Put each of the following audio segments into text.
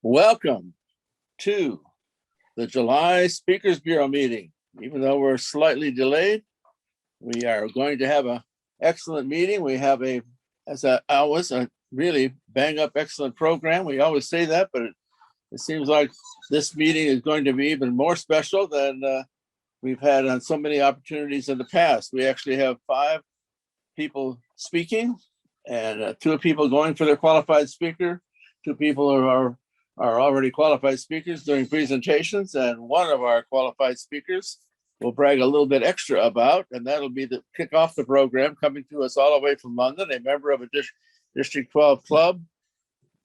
Welcome to the July Speakers Bureau meeting. Even though we're slightly delayed, we are going to have an excellent meeting. We have as always, a really bang up excellent program. We always say that, but it seems like this meeting is going to be even more special than we've had on so many opportunities in the past. We actually have 5 people speaking and 2 people going for their qualified speaker. 2 people are already qualified speakers doing presentations, and one of our qualified speakers will brag a little bit extra about, and that'll be to kick off the program, coming to us all the way from London, a member of a District 12 club.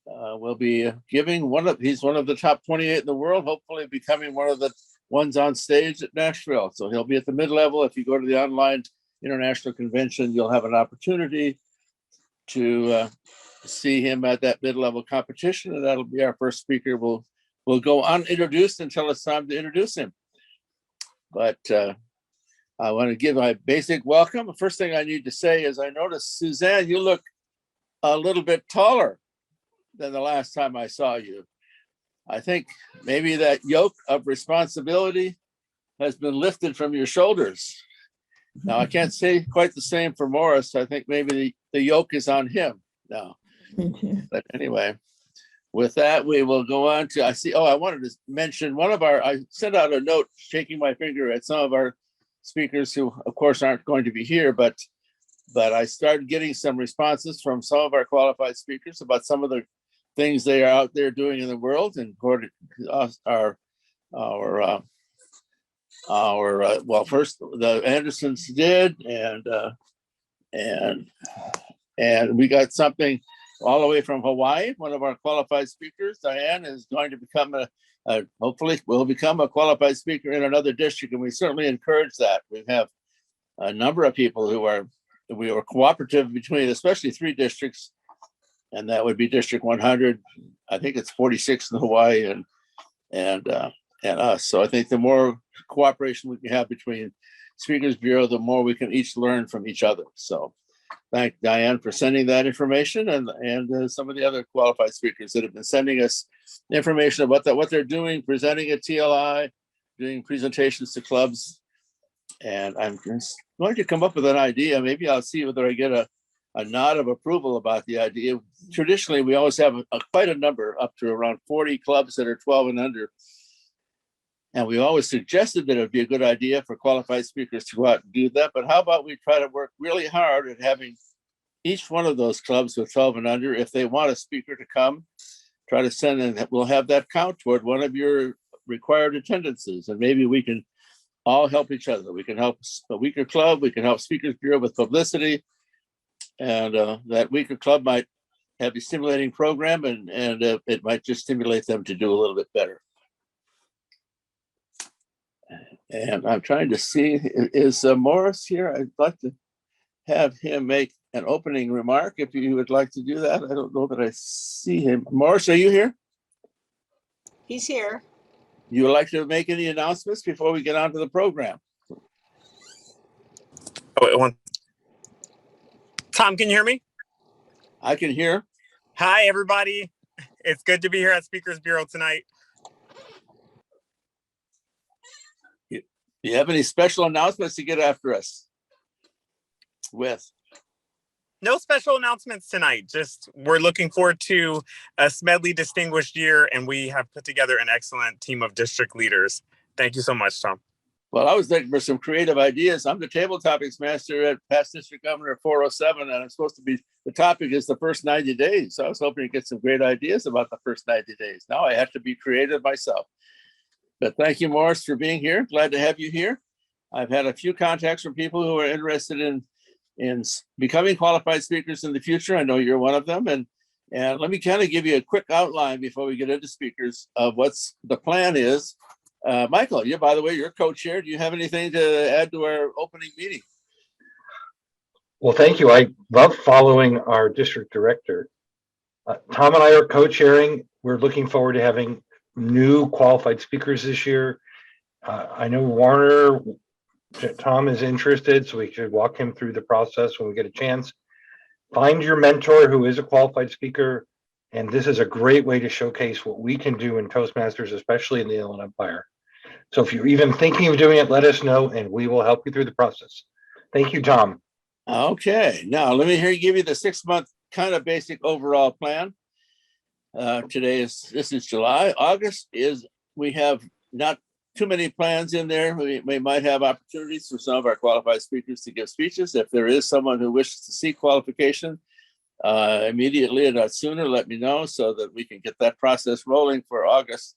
Will be giving he's one of the top 28 in the world, hopefully becoming one of the ones on stage at Nashville. So he'll be at the mid-level. If you go to the online international convention, you'll have an opportunity to see him at that mid-level competition, and that'll be our first speaker. We'll go unintroduced until it's time to introduce him. But I want to give my basic welcome. The first thing I need to say is I noticed, Suzanne, you look a little bit taller than the last time I saw you. I think maybe that yoke of responsibility has been lifted from your shoulders. Now, I can't say quite the same for Morris. I think maybe the yoke is on him now. But anyway, with that, we will go on to, I wanted to mention I sent out a note shaking my finger at some of our speakers who, of course, aren't going to be here, but I started getting some responses from some of our qualified speakers about some of the things they are out there doing in the world. And according to us, first the Andersons did, and we got something all the way from Hawaii. One of our qualified speakers, Diane, is going to become hopefully will become a qualified speaker in another district, and we certainly encourage that. We have a number of people we are cooperative between, especially 3 districts, and that would be District 100. I think it's 46 in Hawaii and us. So I think the more cooperation we can have between Speakers Bureau, the more we can each learn from each other. So thank Diane for sending that information, and some of the other qualified speakers that have been sending us information about what they're doing, presenting at TLI, doing presentations to clubs. And I'm going to come up with an idea. Maybe I'll see whether I get a nod of approval about the idea. Traditionally, we always have quite a number, up to around 40 clubs that are 12 and under. And we always suggested that it would be a good idea for qualified speakers to go out and do that. But how about we try to work really hard at having each one of those clubs with 12 and under, if they want a speaker to come, try to send in, we'll have that count toward one of your required attendances. And maybe we can all help each other. We can help a weaker club. We can help Speakers Bureau with publicity. And that weaker club might have a stimulating program, and it might just stimulate them to do a little bit better. And I'm trying to see, is Morris here? I'd like to have him make an opening remark if you would like to do that. I don't know that I see him. Morris, are you here? He's here. You would like to make any announcements before we get on to the program? Tom, can you hear me? I can hear. Hi, everybody. It's good to be here at Speakers Bureau tonight. Do you have any special announcements to get after us with? No special announcements tonight. Just we're looking forward to a Smedley distinguished year, and we have put together an excellent team of district leaders. Thank you so much, Tom. Well, I was looking for some creative ideas. I'm the table topics master at past district governor 407, and I'm supposed to be, the topic is the first 90 days. So I was hoping to get some great ideas about the first 90 days. Now I have to be creative myself. But thank you, Morris, for being here. Glad to have you here. I've had a few contacts from people who are interested in becoming qualified speakers in the future. I know you're one of them. And let me kind of give you a quick outline before we get into speakers of what's the plan is. Michael, by the way, you're co-chair. Do you have anything to add to our opening meeting? Well, thank you. I love following our district director. Tom and I are co-chairing. We're looking forward to having new qualified speakers this year. I know Warner, Tom is interested, so we should walk him through the process when we get a chance. Find your mentor who is a qualified speaker. And this is a great way to showcase what we can do in Toastmasters, especially in the Inland Empire. So if you're even thinking of doing it, let us know and we will help you through the process. Thank you, Tom. Okay, now let me give you the 6-month kind of basic overall plan. This is July. August is, we have not too many plans in there. We might have opportunities for some of our qualified speakers to give speeches. If there is someone who wishes to seek qualification immediately and not sooner, let me know so that we can get that process rolling for August.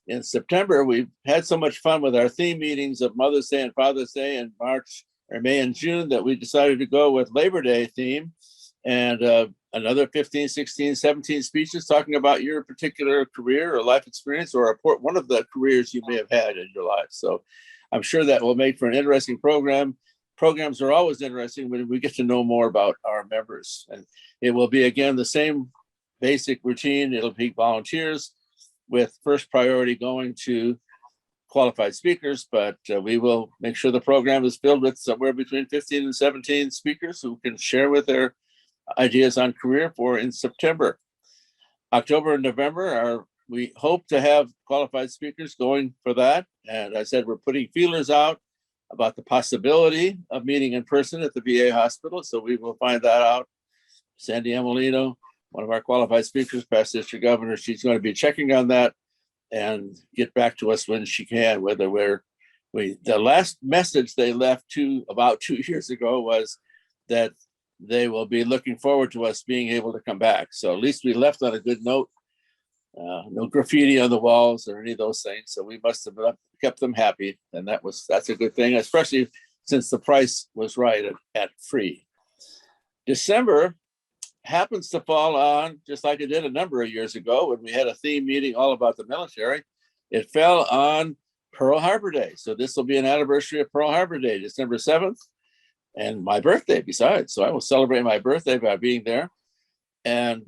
In September, we've had so much fun with our theme meetings of Mother's Day and Father's Day in March or May and June that we decided to go with Labor Day theme and another 15, 16, 17 speeches talking about your particular career or life experience or one of the careers you may have had in your life. So I'm sure that will make for an interesting program. Programs are always interesting when we get to know more about our members. And it will be, again, the same basic routine. It'll be volunteers with first priority going to qualified speakers, but we will make sure the program is filled with somewhere between 15 and 17 speakers who can share with their ideas on career for in September. October and November we hope to have qualified speakers going for that. And I said, we're putting feelers out about the possibility of meeting in person at the VA hospital. So we will find that out. Sandy Emolino, one of our qualified speakers, past district governor, she's going to be checking on that and get back to us when she can, whether the last message they left about 2 years ago was that they will be looking forward to us being able to come back. So at least we left on a good note. No graffiti on the walls or any of those things. So we must have kept them happy. And that's a good thing, especially since the price was right at free. December happens to fall on, just like it did a number of years ago when we had a theme meeting all about the military, it fell on Pearl Harbor Day. So this will be an anniversary of Pearl Harbor Day, December 7th. And my birthday besides. So I will celebrate my birthday by being there. And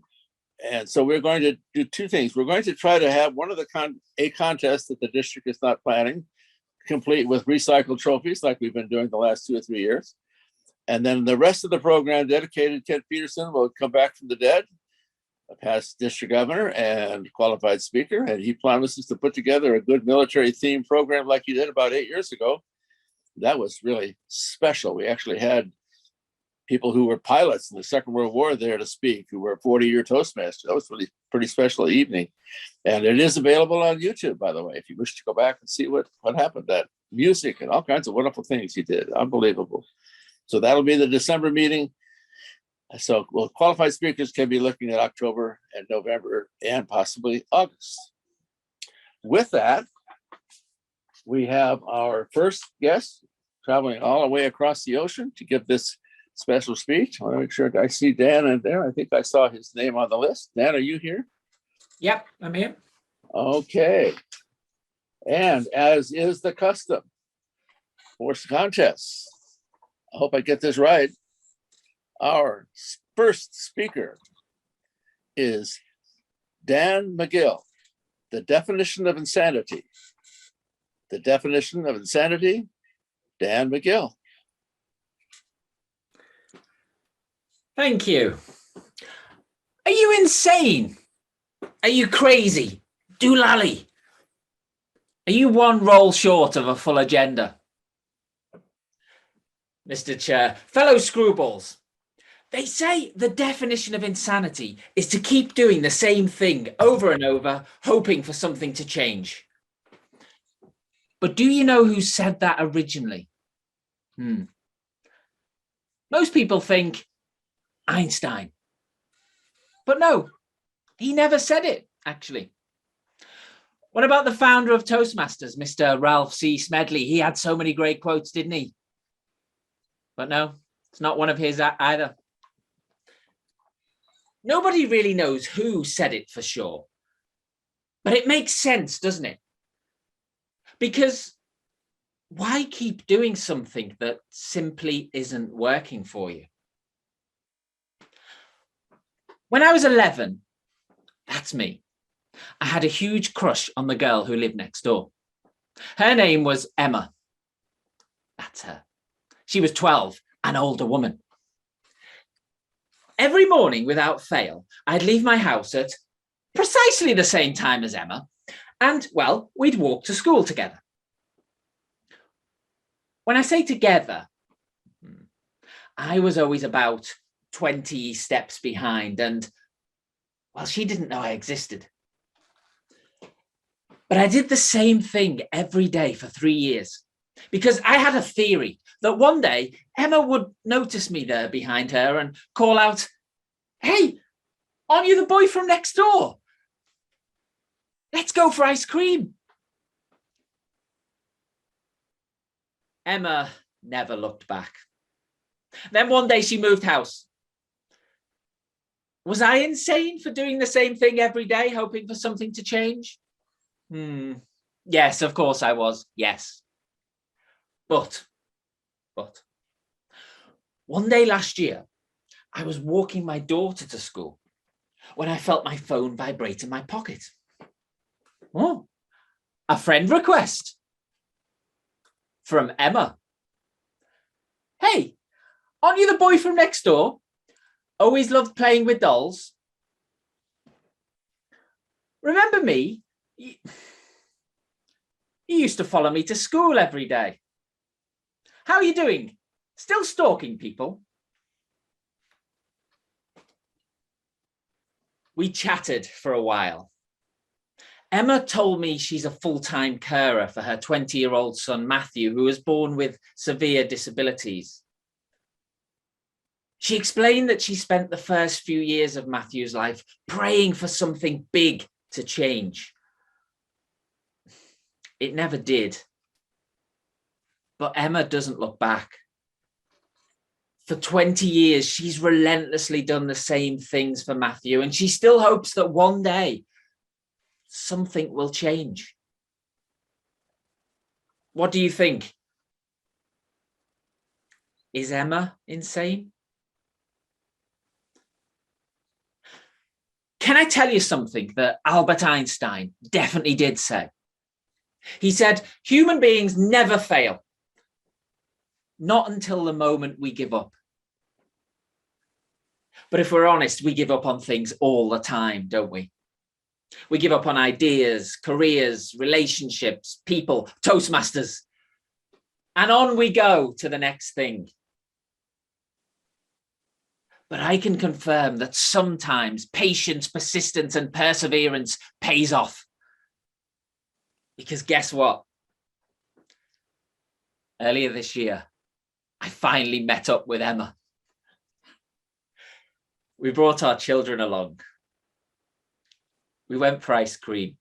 so we're going to do two things. We're going to try to have one of a contest that the district is not planning, complete with recycled trophies like we've been doing the last 2 or 3 years. And then the rest of the program dedicated, Kent Peterson will come back from the dead, a past district governor and qualified speaker. And he promises to put together a good military themed program like he did about 8 years ago. That was really special. We actually had people who were pilots in the Second World War there to speak, who were 40-year Toastmasters. That was really pretty special evening. And it is available on YouTube, by the way, if you wish to go back and see what happened, that music and all kinds of wonderful things he did. Unbelievable. So that'll be the December meeting. So qualified speakers can be looking at October and November and possibly August. With that, we have our first guest traveling all the way across the ocean to give this special speech. I want to make sure I see Dan in there. I think I saw his name on the list. Dan, are you here? Yep, I'm here. Okay. And as is the custom for contests, I hope I get this right. Our first speaker is Dan McGill, the definition of insanity. The definition of insanity, Dan McGill. Thank you. Are you insane? Are you crazy? Doolally? Are you one roll short of a full agenda? Mr. Chair, fellow screwballs, they say the definition of insanity is to keep doing the same thing over and over, hoping for something to change. But do you know who said that originally? Most people think Einstein. But no, he never said it, actually. What about the founder of Toastmasters, Mr. Ralph C. Smedley? He had so many great quotes, didn't he? But no, it's not one of his either. Nobody really knows who said it for sure. But it makes sense, doesn't it? Because why keep doing something that simply isn't working for you? When I was 11, that's me, I had a huge crush on the girl who lived next door. Her name was Emma. That's her. She was 12, an older woman. Every morning without fail, I'd leave my house at precisely the same time as Emma, and, well, we'd walk to school together. When I say together, I was always about 20 steps behind, and, well, she didn't know I existed. But I did the same thing every day for 3 years, because I had a theory that one day Emma would notice me there behind her and call out, "Hey, aren't you the boy from next door? Let's go for ice cream." Emma never looked back. Then one day she moved house. Was I insane for doing the same thing every day, hoping for something to change? Yes, of course I was. Yes. But one day last year, I was walking my daughter to school when I felt my phone vibrate in my pocket. Oh, a friend request from Emma. "Hey, aren't you the boy from next door? Always loved playing with dolls. Remember me? You used to follow me to school every day. How are you doing? Still stalking people?" We chatted for a while. Emma told me she's a full-time carer for her 20-year-old son, Matthew, who was born with severe disabilities. She explained that she spent the first few years of Matthew's life praying for something big to change. It never did. But Emma doesn't look back. For 20 years, she's relentlessly done the same things for Matthew, and she still hopes that one day something will change. What do you think? Is Emma insane? Can I tell you something that Albert Einstein definitely did say? He said, human beings never fail. Not until the moment we give up. But if we're honest, we give up on things all the time, don't we? We give up on ideas, careers, relationships, people, Toastmasters. And on we go to the next thing. But I can confirm that sometimes patience, persistence, and perseverance pays off. Because guess what? Earlier this year, I finally met up with Emma. We brought our children along. We went for ice cream.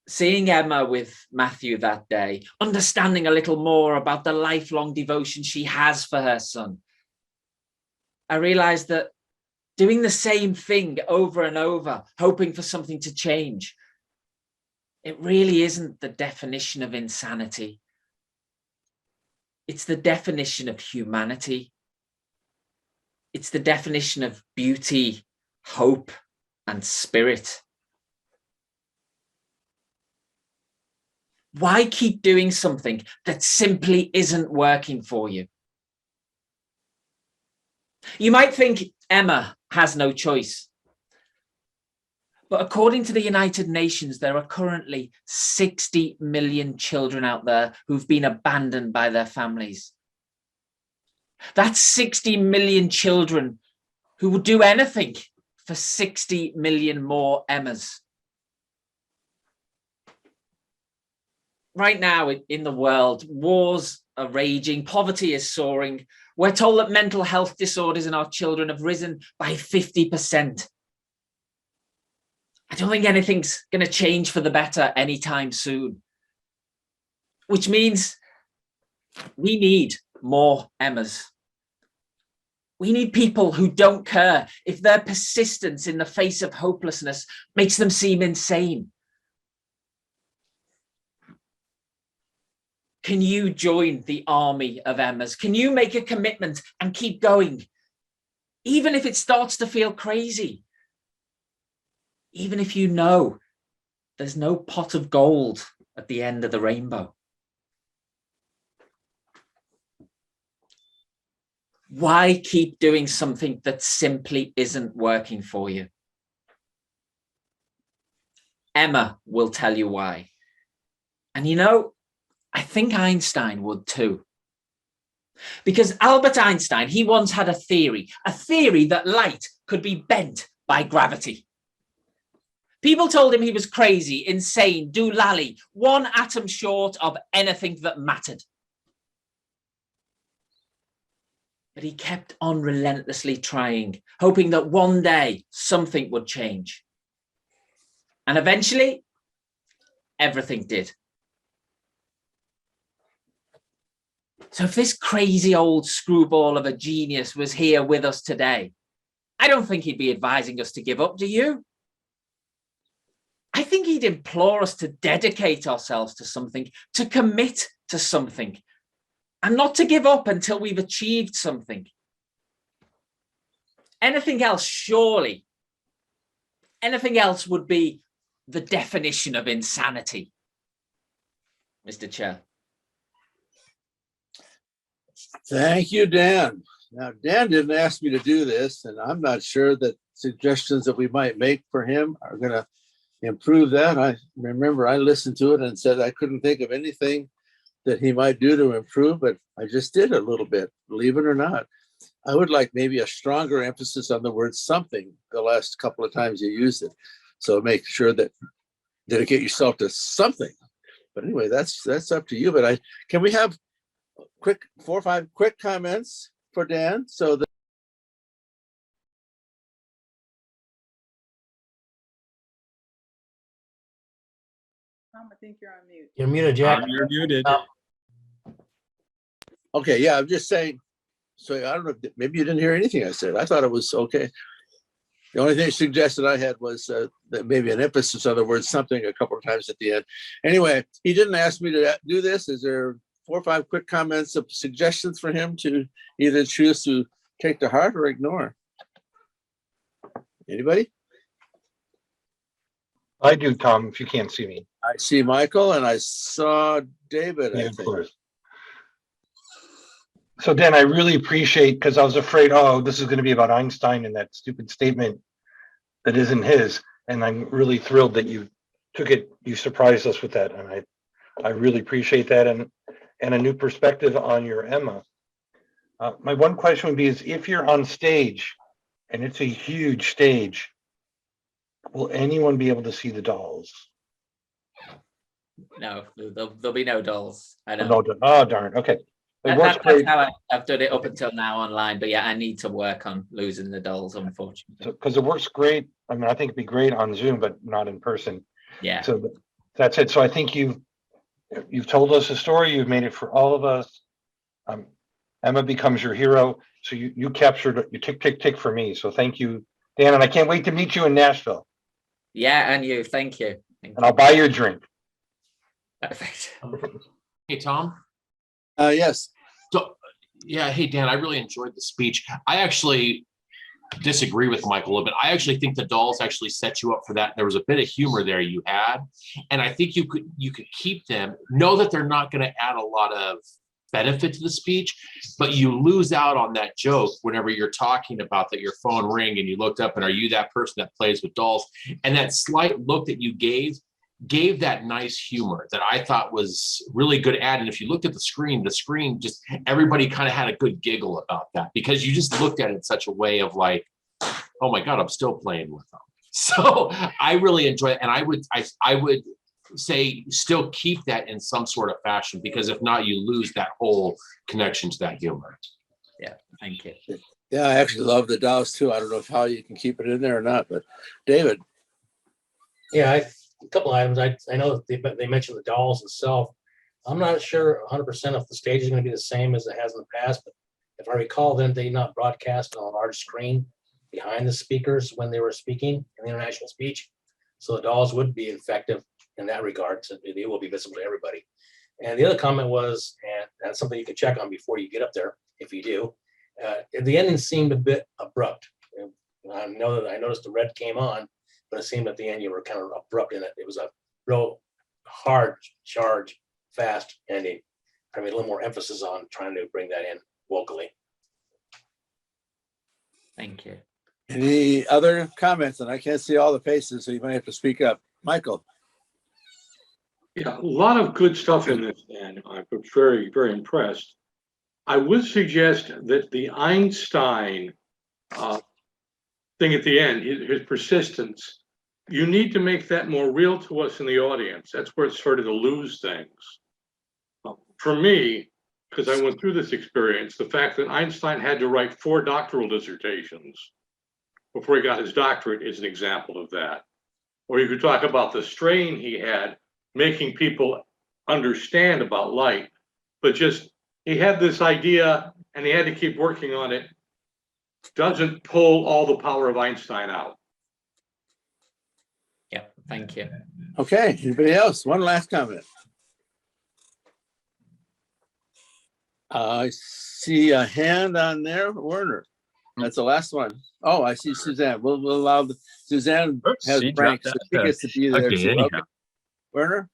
Seeing Emma with Matthew that day, understanding a little more about the lifelong devotion she has for her son, I realized that doing the same thing over and over, hoping for something to change, it really isn't the definition of insanity. It's the definition of humanity. It's the definition of beauty, hope, and spirit. Why keep doing something that simply isn't working for you? You might think Emma has no choice. But according to the United Nations, there are currently 60 million children out there who've been abandoned by their families. That's 60 million children who would do anything for 60 million more Emmas. Right now in the world, wars are raging, poverty is soaring. We're told that mental health disorders in our children have risen by 50%. I don't think anything's going to change for the better anytime soon. Which means we need more Emmas. We need people who don't care if their persistence in the face of hopelessness makes them seem insane. Can you join the army of Emmas? Can you make a commitment and keep going? Even if it starts to feel crazy. Even if you know there's no pot of gold at the end of the rainbow. Why keep doing something that simply isn't working for you? Emma will tell you why. And you know, I think Einstein would too. Because Albert Einstein, he once had a theory that light could be bent by gravity. People told him he was crazy, insane, doolally, one atom short of anything that mattered. But he kept on relentlessly trying, hoping that one day something would change. And eventually, everything did. So if this crazy old screwball of a genius was here with us today, I don't think he'd be advising us to give up, do you? I think he'd implore us to dedicate ourselves to something, to commit to something, and not to give up until we've achieved something. Anything else, surely, anything else would be the definition of insanity, Mr. Chair. Thank you, Dan. Now, Dan didn't ask me to do this, and I'm not sure that suggestions that we might make for him are going to improve that. I remember I listened to it and said I couldn't think of anything that he might do to improve, but I just did a little bit, believe it or not. I would like maybe a stronger emphasis on the word something the last couple of times you used it. So make sure that dedicate yourself to something. But anyway, that's up to you. But can we have quick 4 or 5 quick comments for Dan so that Tom, I think you're on mute. You're muted, Jack. You're muted. okay, yeah, I'm just saying, so I don't know, maybe you didn't hear anything I said. I thought it was okay. The only thing suggested I had was that maybe an emphasis on the word something a couple of times at the end. Anyway, he didn't ask me to do this. Is there 4 or 5 quick comments of suggestions for him to either choose to take to heart or ignore? Anybody? I do, Tom, if you can't see me. I see Michael and I saw David, I Yeah, of think. course. So Dan, I really appreciate, because I was afraid, oh, this is going to be about Einstein and that stupid statement that isn't his. And I'm really thrilled that you took it, you surprised us with that. And I really appreciate that, and a new perspective on your Emma. My one question would be is if you're on stage and it's a huge stage, will anyone be able to see the dolls? No, there'll be no dolls. I know. No, oh, darn. Okay. It works That's great. how I've done it up until now online. But yeah, I need to work on losing the dolls, unfortunately. Because it works great. I mean, I think it'd be great on Zoom, but not in person. Yeah. So that's it. So I think you've told us a story. You've made it for all of us. Emma becomes your hero. So you captured, you tick for me. So thank you, Dan. And I can't wait to meet you in Nashville. Yeah, and you. Thank you. And I'll buy you a drink. Perfect. Hey, Tom. Yes. So, yeah, hey, Dan, I really enjoyed the speech. I actually disagree with Michael a little bit. I actually think the dolls actually set you up for that. There was a bit of humor there you had, and I think you could keep them. Know that they're not going to add a lot of benefit to the speech, but you lose out on that joke whenever you're talking about that your phone rang and you looked up and are you that person that plays with dolls? And that slight look that you gave that nice humor that I thought was really good add. And if you looked at the screen just everybody kind of had a good giggle about that because you just looked at it in such a way of like, oh my God, I'm still playing with them. So I really enjoy it. And I would say still keep that in some sort of fashion, because if not, you lose that whole connection to that humor. Yeah, thank you. Yeah, I actually love the dolls too. I don't know how you can keep it in there or not, but David. Yeah, a couple items. I know that they mentioned the dolls itself. I'm not sure 100% if the stage is going to be the same as it has in the past, but if I recall, then they not broadcast on a large screen behind the speakers when they were speaking in the international speech. So the dolls would be effective in that regard. So it will be visible to everybody. And the other comment was, and that's something you can check on before you get up there, if you do, the ending seemed a bit abrupt. I know that I noticed the red came on, but it seemed at the end you were kind of abrupt in it. It was a real hard charge, fast ending. I mean, a little more emphasis on trying to bring that in vocally. Thank you. Any other comments? And I can't see all the faces, so you might have to speak up. Michael. Yeah, a lot of good stuff in this, and I was very, very impressed. I would suggest that the Einstein thing at the end, his persistence, you need to make that more real to us in the audience. That's where it started to lose things. For me, because I went through this experience, the fact that Einstein had to write 4 doctoral dissertations before he got his doctorate is an example of that. Or you could talk about the strain he had making people understand about light, but just he had this idea and he had to keep working on it. Doesn't pull all the power of Einstein out. Yeah, thank you. Okay, anybody else? One last comment. I see a hand on there, Werner. That's the last one. Oh, I see Suzanne. We'll allow Suzanne has she ranks, dropped so she out. gets to be there Okay, too. anyhow. Okay. Werner?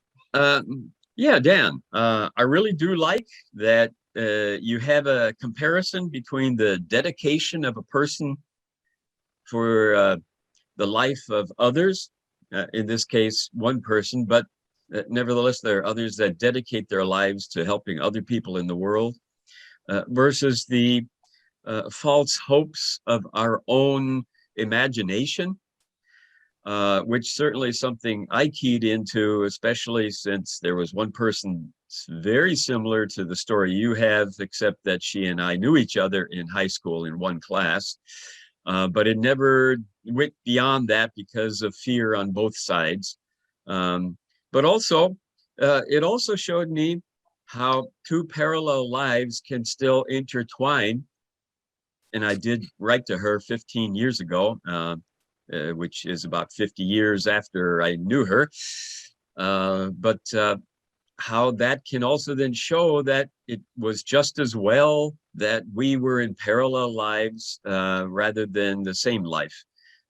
Yeah, Dan, I really do like that you have a comparison between the dedication of a person for the life of others, in this case, one person, but nevertheless, there are others that dedicate their lives to helping other people in the world, versus the false hopes of our own imagination, which certainly is something I keyed into, especially since there was one person very similar to the story you have, except that she and I knew each other in high school in one class. But it never went beyond that because of fear on both sides. But also, it also showed me how 2 parallel lives can still intertwine. And I did write to her 15 years ago, which is about 50 years after I knew her. But how that can also then show that it was just as well that we were in parallel lives rather than the same life.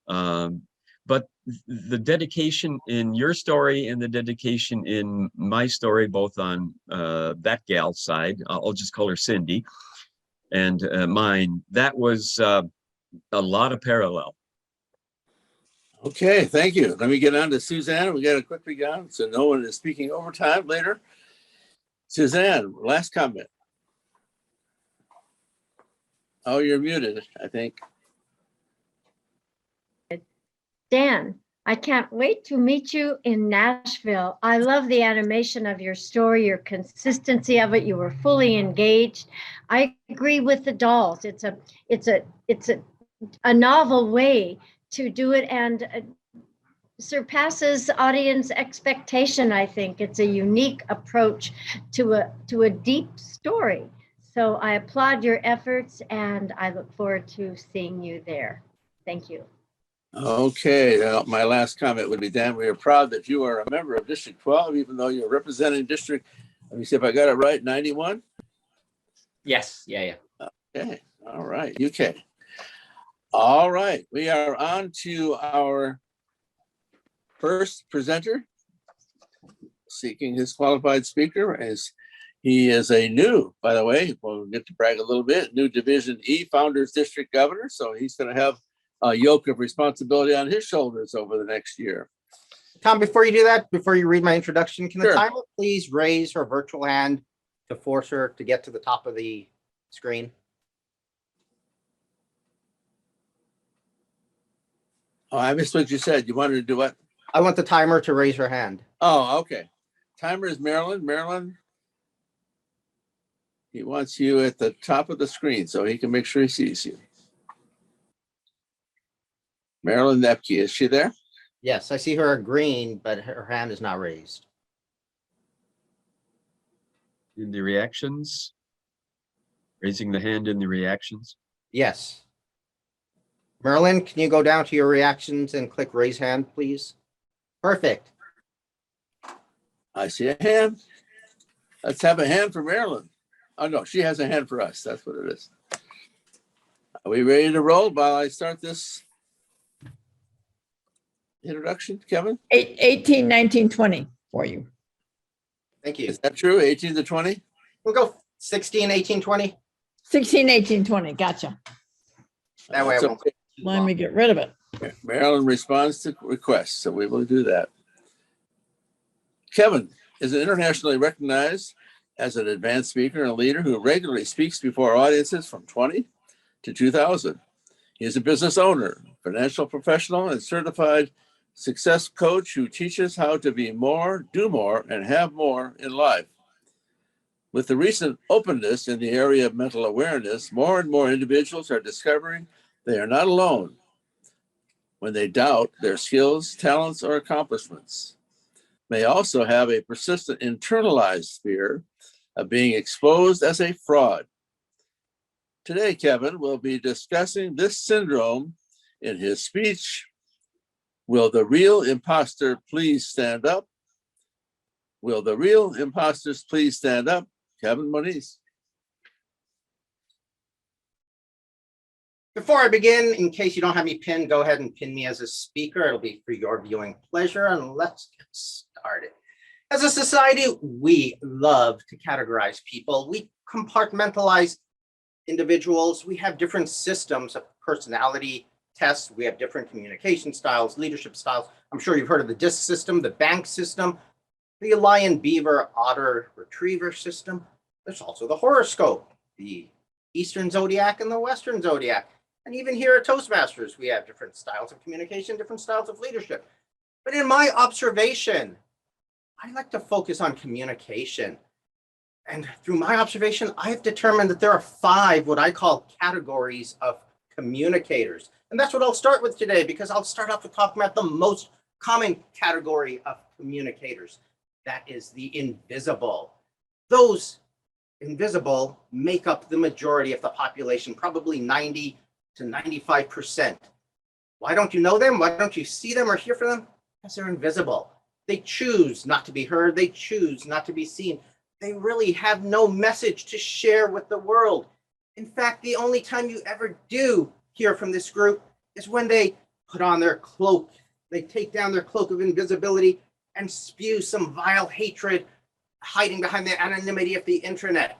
But the dedication in your story and the dedication in my story, both on that gal's side, I'll just call her Cindy, and mine, that was a lot of parallel. Okay, thank you. Let me get on to Suzanne. We got to quickly go on so no one is speaking overtime later. Suzanne, last comment. Oh, you're muted, I think. Dan, I can't wait to meet you in Nashville. I love the animation of your story, your consistency of it. You were fully engaged. I agree with the dolls. It's a novel way to do it, and surpasses audience expectation. I think it's a unique approach to a deep story. So I applaud your efforts, and I look forward to seeing you there. Thank you. Okay, my last comment would be, Dan, we are proud that you are a member of District 12, even though you're representing District, let me see if I got it right, 91? Yes, yeah. Okay, all right, UK. All right, we are on to our first presenter, seeking his qualified speaker. As he is a new, by the way, we'll get to brag a little bit, new Division E Founders District Governor. So he's going to have a yoke of responsibility on his shoulders over the next year. Tom, before you do that, before you read my introduction, can Sure. the timer please raise her virtual hand to force her to get to the top of the screen? Oh, I missed what you said. You wanted to do what? I want the timer to raise her hand. Oh, okay. Timer is Marilyn. Marilyn, he wants you at the top of the screen so he can make sure he sees you. Marilyn Nepke, is she there? Yes, I see her green, but her hand is not raised. In the reactions, raising the hand in the reactions. Yes. Marilyn, can you go down to your reactions and click raise hand, please? Perfect. I see a hand. Let's have a hand for Marilyn. Oh, no, she has a hand for us. That's what it is. Are we ready to roll while I start this introduction, Kevin? 18, 19, 20 for you. Thank you. Is that true? 18 to 20? We'll go 16, 18, 20. 16, 18, 20. Gotcha. That way I It's won't. okay. Let me get rid of it. Marilyn responds to requests, so we will do that. Kevin is internationally recognized as an advanced speaker and a leader who regularly speaks before audiences from 20 to 2,000. He is a business owner, financial professional, and certified success coach who teaches how to be more, do more, and have more in life. With the recent openness in the area of mental awareness, more and more individuals are discovering they are not alone when they doubt their skills, talents, or accomplishments. May also have a persistent internalized fear of being exposed as a fraud. Today, Kevin will be discussing this syndrome in his speech. Will the real imposter please stand up? Will the real imposters please stand up? Kevin Moniz. Before I begin, in case you don't have me pinned, go ahead and pin me as a speaker. It'll be for your viewing pleasure, and let's get started. As a society, we love to categorize people. We compartmentalize individuals. We have different systems of personality tests. We have different communication styles, leadership styles. I'm sure you've heard of the DISC system, the bank system, the lion, beaver, otter, retriever system. There's also the horoscope, the Eastern zodiac and the Western zodiac. And even here at Toastmasters, we have different styles of communication, different styles of leadership. But in my observation, I like to focus on communication. And through my observation, I've determined that there are 5 what I call categories of communicators. And that's what I'll start with today, because I'll start off with talking about the most common category of communicators. That is the invisible. Those invisible make up the majority of the population, probably 90 to 95%. Why don't you know them? Why don't you see them or hear from them? Because they're invisible. They choose not to be heard. They choose not to be seen. They really have no message to share with the world. In fact, the only time you ever do hear from this group is when they put on their cloak. They take down their cloak of invisibility and spew some vile hatred, hiding behind the anonymity of the internet.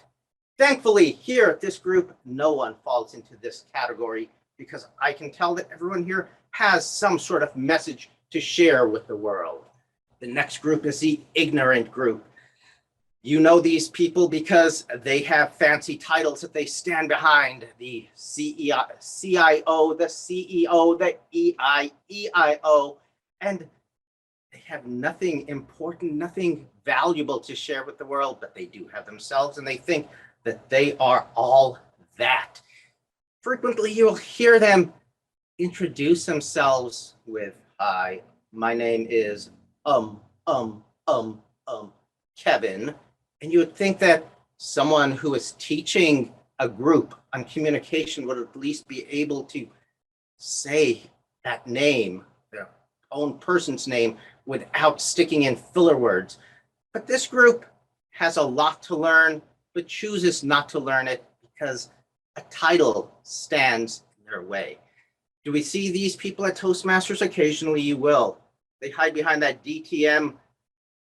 Thankfully, here at this group, no one falls into this category, because I can tell that everyone here has some sort of message to share with the world. The next group is the ignorant group. You know these people because they have fancy titles that they stand behind: the CIO, the CEO, the EIO, and they have nothing important, nothing valuable to share with the world, but they do have themselves, and they think that they are all that. Frequently, you'll hear them introduce themselves with, "Hi, my name is Kevin." And you would think that someone who is teaching a group on communication would at least be able to say that name, their own person's name, without sticking in filler words. But this group has a lot to learn, but chooses not to learn it because a title stands in their way. Do we see these people at Toastmasters? Occasionally you will. They hide behind that DTM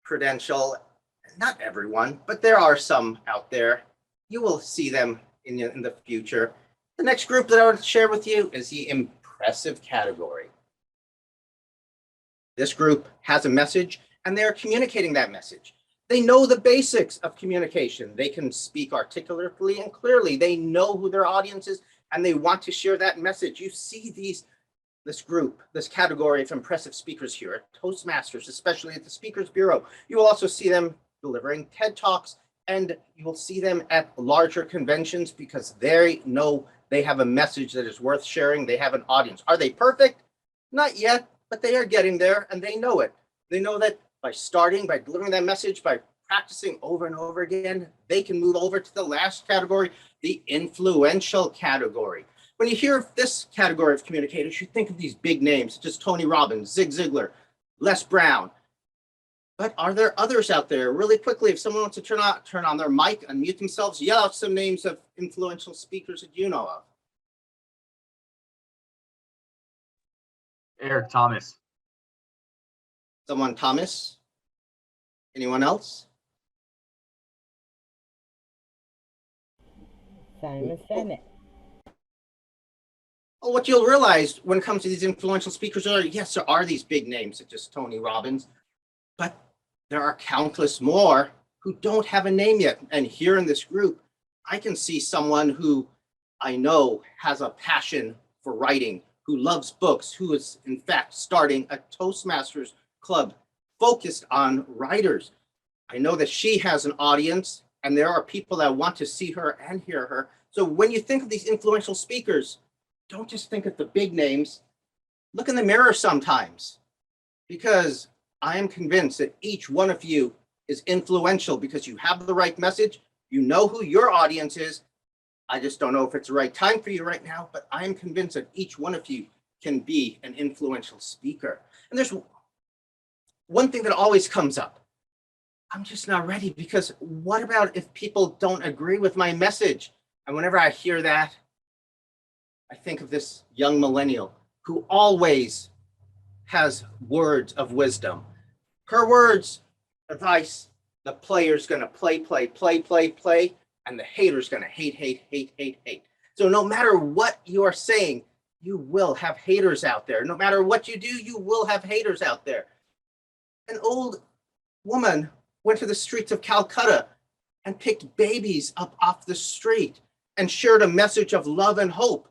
credential. Not everyone, but there are some out there. You will see them in the future. The next group that I want to share with you is the impressive category. This group has a message, and they're communicating that message. They know the basics of communication. They can speak articulately and clearly. They know who their audience is, and they want to share that message. You see this group, this category of impressive speakers here at Toastmasters, especially at the Speakers Bureau. You will also see them delivering TED Talks, and you will see them at larger conventions because they know they have a message that is worth sharing. They have an audience. Are they perfect? Not yet, but they are getting there, and they know it. They know that by delivering that message, by practicing over and over again, they can move over to the last category, the influential category. When you hear this category of communicators, you think of these big names, such as Tony Robbins, Zig Ziglar, Les Brown. But are there others out there? Really quickly, if someone wants to turn on their mic, unmute themselves, yell out some names of influential speakers that you know of. Eric Thomas. Someone Thomas? Anyone else? Simon Sinek. Well, what you'll realize when it comes to these influential speakers are, yes, there are these big names such as Tony Robbins, but there are countless more who don't have a name yet. And here in this group, I can see someone who I know has a passion for writing, who loves books, who is in fact starting a Toastmasters club focused on writers. I know that she has an audience and there are people that want to see her and hear her. So when you think of these influential speakers, don't just think of the big names. Look in the mirror sometimes, because I am convinced that each one of you is influential because you have the right message. You know who your audience is. I just don't know if it's the right time for you right now, but I am convinced that each one of you can be an influential speaker. And there's one thing that always comes up. I'm just not ready, because what about if people don't agree with my message? And whenever I hear that, I think of this young millennial who always has words of wisdom. Her words, advice, the player's gonna play, and the hater's gonna hate. So no matter what you are saying, you will have haters out there. No matter what you do, you will have haters out there. An old woman went to the streets of Calcutta and picked babies up off the street and shared a message of love and hope.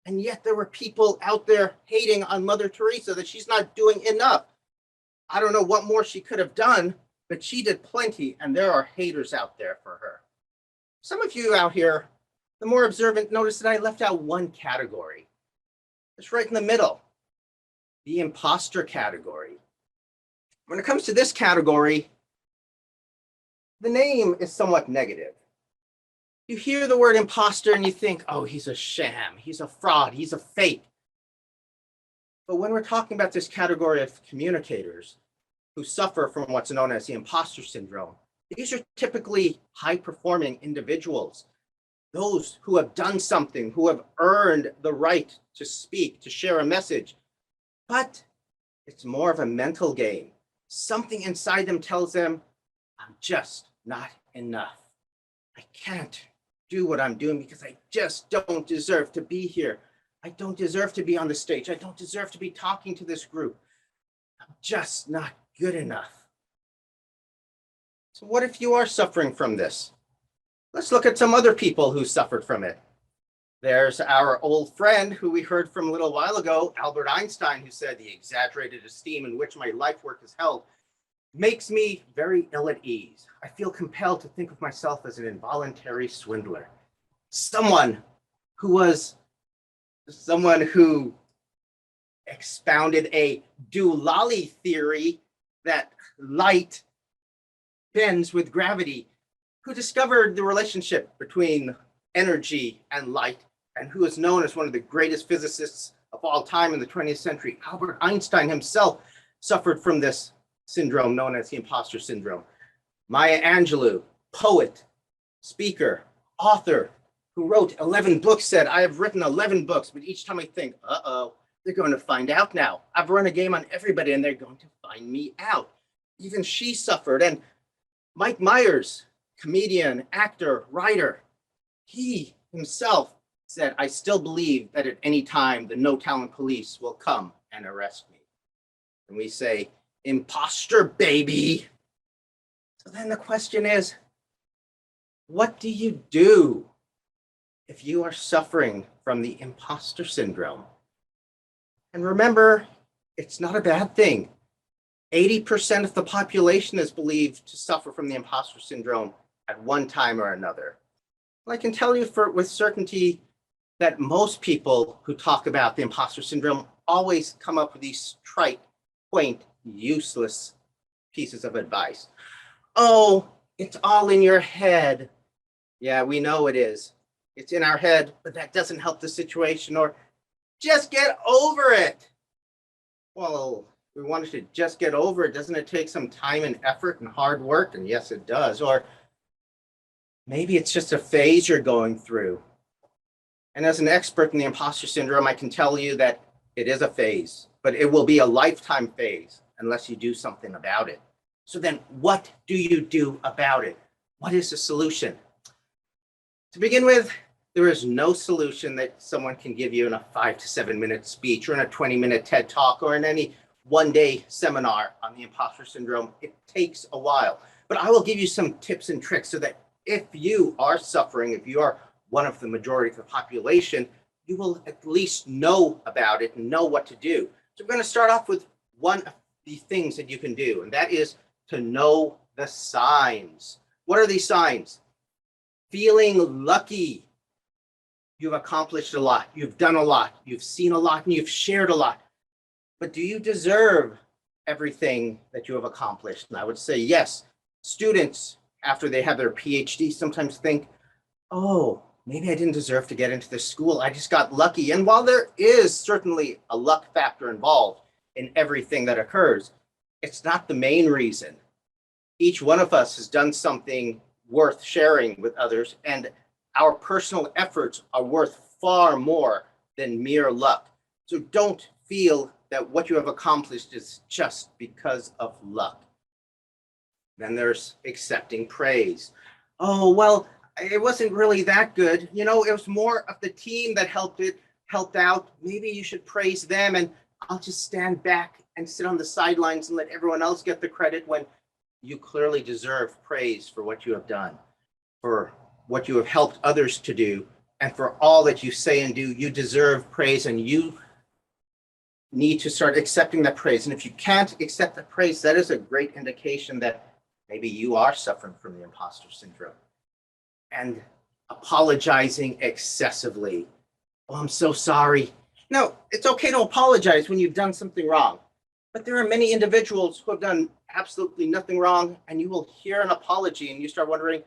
And yet there were people out there hating on Mother Teresa that she's not doing enough. I don't know what more she could have done, but she did plenty, and there are haters out there for her. Some of you out here, the more observant, notice that I left out one category. It's right in the middle, the imposter category. When it comes to this category, the name is somewhat negative. You hear the word imposter and you think, oh, he's a sham, he's a fraud, he's a fake. But when we're talking about this category of communicators who suffer from what's known as the imposter syndrome, these are typically high-performing individuals, those who have done something, who have earned the right to speak, to share a message. But it's more of a mental game. Something inside them tells them, I'm just not enough. I can't do what I'm doing because I just don't deserve to be here. I don't deserve to be on the stage. I don't deserve to be talking to this group. I'm just not good enough. So what if you are suffering from this? Let's look at some other people who suffered from it. There's our old friend who we heard from a little while ago, Albert Einstein, who said the exaggerated esteem in which my life work is held makes me very ill at ease. I feel compelled to think of myself as an involuntary swindler. Someone who expounded a Doolittle theory that light bends with gravity, who discovered the relationship between energy and light, and who is known as one of the greatest physicists of all time in the 20th century. Albert Einstein himself suffered from this syndrome known as the imposter syndrome. Maya Angelou, poet, speaker, author, who wrote 11 books, said, I have written 11 books, but each time I think, uh-oh, they're going to find out now. I've run a game on everybody and they're going to find me out. Even she suffered. And Mike Myers, comedian, actor, writer, he himself said, I still believe that at any time the no talent police will come and arrest me. And we say, imposter, baby. So then the question is, what do you do if you are suffering from the imposter syndrome? And remember, it's not a bad thing. 80% of the population is believed to suffer from the imposter syndrome at one time or another. Well, I can tell you with certainty that most people who talk about the imposter syndrome always come up with these trite, quaint, useless pieces of advice. Oh, it's all in your head. Yeah, we know it is. It's in our head, but that doesn't help the situation. Or just get over it. Well, we wanted to just get over it. Doesn't it take some time and effort and hard work? And yes, it does. Or maybe it's just a phase you're going through. And as an expert in the imposter syndrome, I can tell you that it is a phase, but it will be a lifetime phase unless you do something about it. So then what do you do about it? What is the solution? To begin with, There is no solution that someone can give you in a 5 to 7 minute speech or in a 20-minute TED talk or in any one-day seminar on the imposter syndrome. It takes a while, but I will give you some tips and tricks so that if you are suffering, if you are one of the majority of the population, you will at least know about it and know what to do. So we're going to start off with one of the things that you can do, and that is to know the signs. What are these signs? Feeling lucky. You've accomplished a lot, you've done a lot, you've seen a lot, and you've shared a lot. But do you deserve everything that you have accomplished? And I would say yes. Students, after they have their PhD, sometimes think, oh, maybe I didn't deserve to get into this school. I just got lucky. And while there is certainly a luck factor involved in everything that occurs, it's not the main reason. Each one of us has done something worth sharing with others, and our personal efforts are worth far more than mere luck. So don't feel that what you have accomplished is just because of luck. Then there's accepting praise. Oh, well, it wasn't really that good. You know, it was more of the team that helped out. Maybe you should praise them, and I'll just stand back and sit on the sidelines and let everyone else get the credit when you clearly deserve praise for what you have done, for what you have helped others to do, and for all that you say and do. You deserve praise, and you need to start accepting that praise. And if you can't accept that praise, that is a great indication that maybe you are suffering from the imposter syndrome. And apologizing excessively. Oh, I'm so sorry. No, it's okay to apologize when you've done something wrong. But there are many individuals who have done absolutely nothing wrong, and you will hear an apology and you start wondering,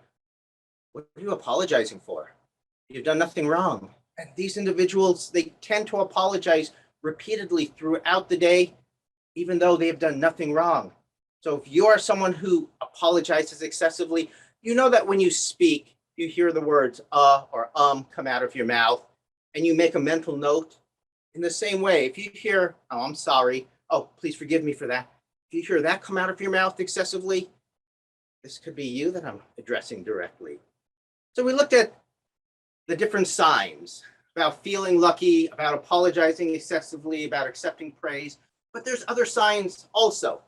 what are you apologizing for? You've done nothing wrong. And these individuals, they tend to apologize repeatedly throughout the day, even though they have done nothing wrong. So if you are someone who apologizes excessively, you know that when you speak, you hear the words or come out of your mouth, and you make a mental note. In the same way, if you hear, oh, I'm sorry, oh, please forgive me for that. If you hear that come out of your mouth excessively, this could be you that I'm addressing directly. So we looked at the different signs about feeling lucky, about apologizing excessively, about accepting praise, but there's other signs also,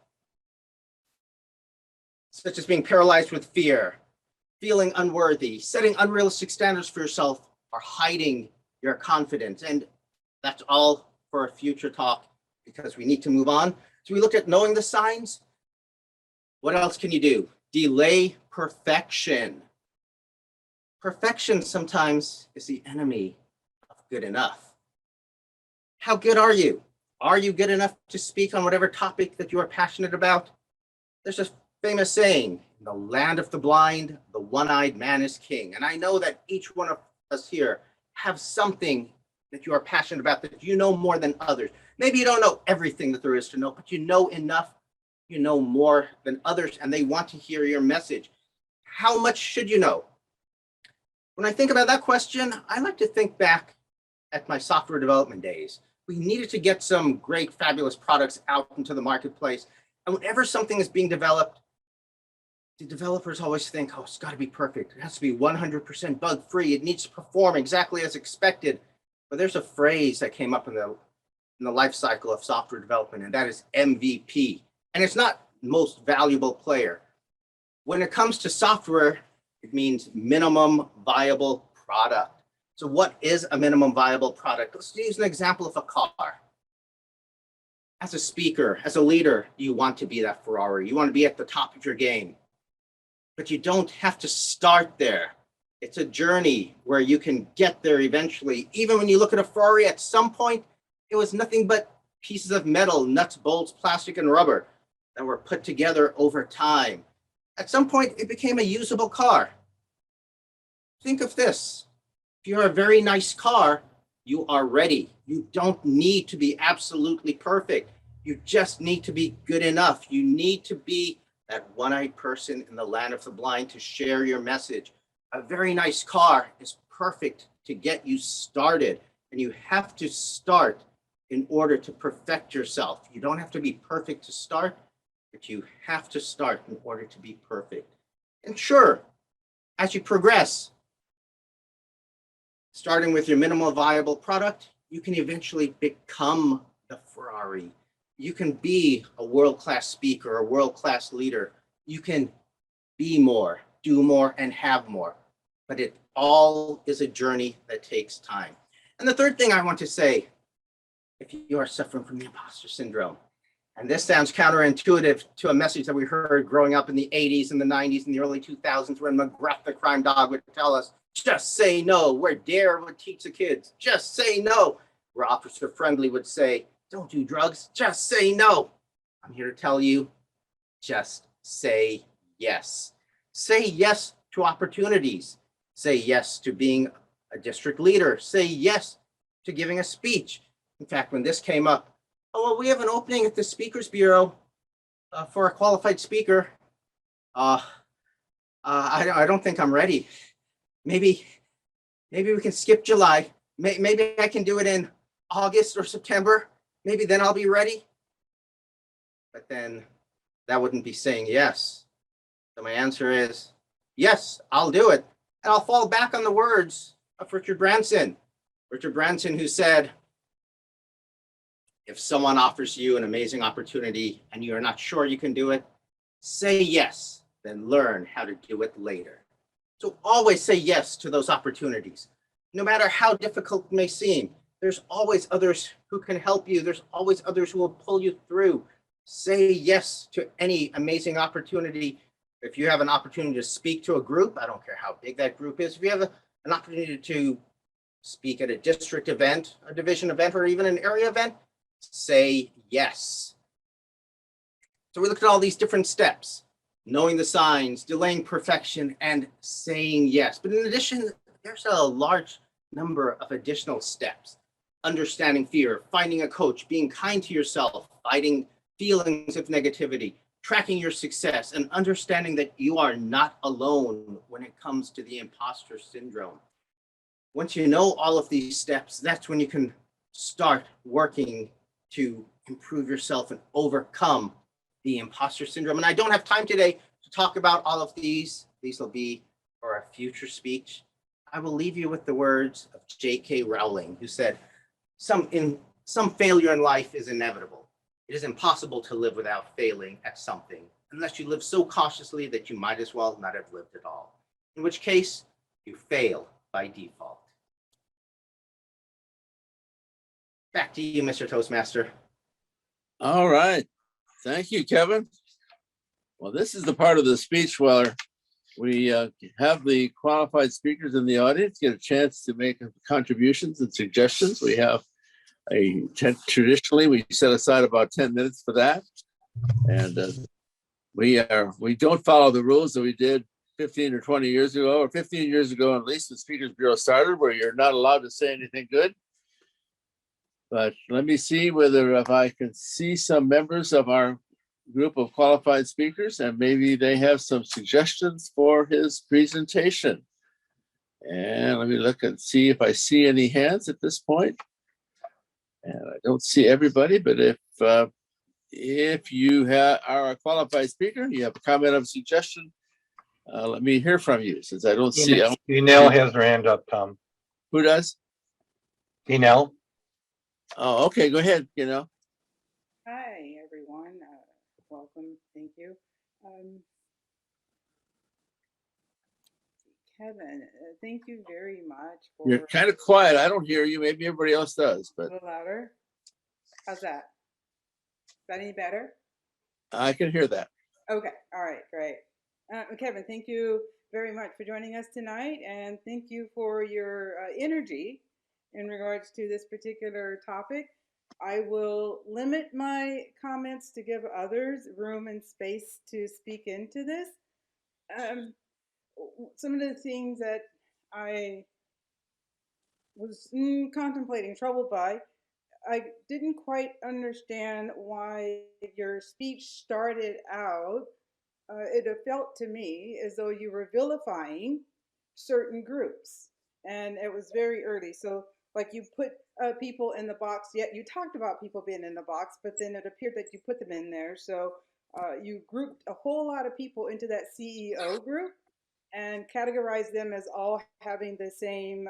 such as being paralyzed with fear, feeling unworthy, setting unrealistic standards for yourself, or hiding your confidence. And that's all for a future talk because we need to move on. So we looked at knowing the signs. What else can you do? Delay perfection. Perfection sometimes is the enemy of good enough. How good are you? Are you good enough to speak on whatever topic that you are passionate about? There's a famous saying, in the land of the blind, the one-eyed man is king. And I know that each one of us here have something that you are passionate about, that you know more than others. Maybe you don't know everything that there is to know, but you know enough, you know more than others, and they want to hear your message. How much should you know? When I think about that question, I like to think back at my software development days. We needed to get some great, fabulous products out into the marketplace. And whenever something is being developed, the developers always think, oh, it's got to be perfect. It has to be 100% bug-free. It needs to perform exactly as expected. But there's a phrase that came up in the life cycle of software development, and that is MVP. And it's not most valuable player. When it comes to software, it means minimum viable product. So what is a minimum viable product? Let's use an example of a car. As a speaker, as a leader, you want to be that Ferrari. You want to be at the top of your game. But you don't have to start there. It's a journey where you can get there eventually. Even when you look at a Ferrari, at some point, it was nothing but pieces of metal, nuts, bolts, plastic, and rubber that were put together over time. At some point, it became a usable car. Think of this. If you're a very nice car, you are ready. You don't need to be absolutely perfect. You just need to be good enough. You need to be that one-eyed person in the land of the blind to share your message. A very nice car is perfect to get you started, and you have to start in order to perfect yourself. You don't have to be perfect to start, but you have to start in order to be perfect. And sure, as you progress, starting with your minimal viable product, you can eventually become the Ferrari. You can be a world-class speaker, a world-class leader. You can be more, do more, and have more. But it all is a journey that takes time. And the third thing I want to say, if you are suffering from the imposter syndrome, and this sounds counterintuitive to a message that we heard growing up in the 80s and the 90s and the early 2000s, when McGruff the crime dog would tell us, just say no, where Dare would teach the kids, just say no, where Officer Friendly would say, don't do drugs, just say no. I'm here to tell you, just say yes. Say yes to opportunities. Say yes to being a district leader. Say yes to giving a speech. In fact, when this came up, oh, well, we have an opening at the Speakers Bureau for a qualified speaker. I don't think I'm ready. Maybe we can skip July. Maybe I can do it in August or September. Maybe then I'll be ready. But then that wouldn't be saying yes. So my answer is, yes, I'll do it. And I'll fall back on the words of Richard Branson. Richard Branson, who said, if someone offers you an amazing opportunity and you are not sure you can do it, say yes, then learn how to do it later. So always say yes to those opportunities. No matter how difficult it may seem, there's always others who can help you. There's always others who will pull you through. Say yes to any amazing opportunity. If you have an opportunity to speak to a group, I don't care how big that group is. If you have an opportunity to speak at a district event, a division event, or even an area event, say yes. So we looked at all these different steps, knowing the signs, delaying perfection, and saying yes. But in addition, there's a large number of additional steps. Understanding fear, finding a coach, being kind to yourself, fighting feelings of negativity, tracking your success, and understanding that you are not alone when it comes to the imposter syndrome. Once you know all of these steps, that's when you can start working to improve yourself and overcome the imposter syndrome. And I don't have time today to talk about all of these. These will be for a future speech. I will leave you with the words of J.K. Rowling, who said, some failure in life is inevitable. It is impossible to live without failing at something, unless you live so cautiously that you might as well not have lived at all, in which case you fail by default. Back to you, Mr. Toastmaster. All right. Thank you, Kevin. Well, this is the part of the speech where we have the qualified speakers in the audience get a chance to make contributions and suggestions. We have traditionally we set aside about 10 minutes for that. And we don't follow the rules that we did 15 or 20 years ago, or 15 years ago, at least the Speakers Bureau started, where you're not allowed to say anything good. But let me see whether if I can see some members of our group of qualified speakers, and maybe they have some suggestions for his presentation. And let me look and see if I see any hands at this point. And I don't see everybody, but if you are a qualified speaker, you have a comment or suggestion, let me hear from you, since I don't see. Enel has her hand up, Tom. Who does? Enel. Oh, okay, go ahead, Hi, everyone. Welcome. Thank you. Kevin, thank you very much for. You're kind of quiet. I don't hear you. Maybe everybody else does, but. A little louder. How's that? Is that any better? I can hear that. Okay. All right. Great. Kevin, thank you very much for joining us tonight, and thank you for your energy in regards to this particular topic. I will limit my comments to give others room and space to speak into this. Some of the things that I was contemplating, troubled by, I didn't quite understand why your speech started out. It felt to me as though you were vilifying certain groups, and it was very early. So, like, you put people in the box. Yet you talked about people being in the box, but then it appeared that you put them in there. So you grouped a whole lot of people into that CEO group, and categorize them as all having the same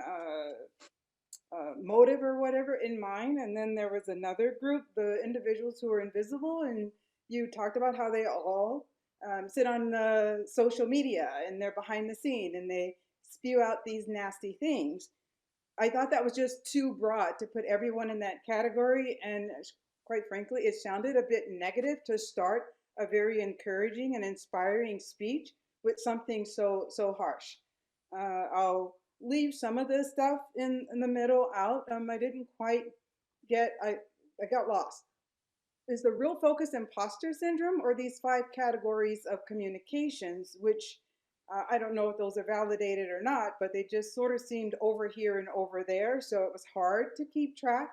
motive or whatever in mind. And then there was another group, the individuals who are invisible, and you talked about how they all sit on social media and they're behind the scene and they spew out these nasty things. I thought that was just too broad to put everyone in that category, and quite frankly, it sounded a bit negative to start a very encouraging and inspiring speech with something so harsh. I'll leave some of this stuff in the middle out. I didn't quite get, I got lost. Is the real focus imposter syndrome or these 5 categories of communications, which I don't know if those are validated or not, but they just sort of seemed over here and over there. So it was hard to keep track.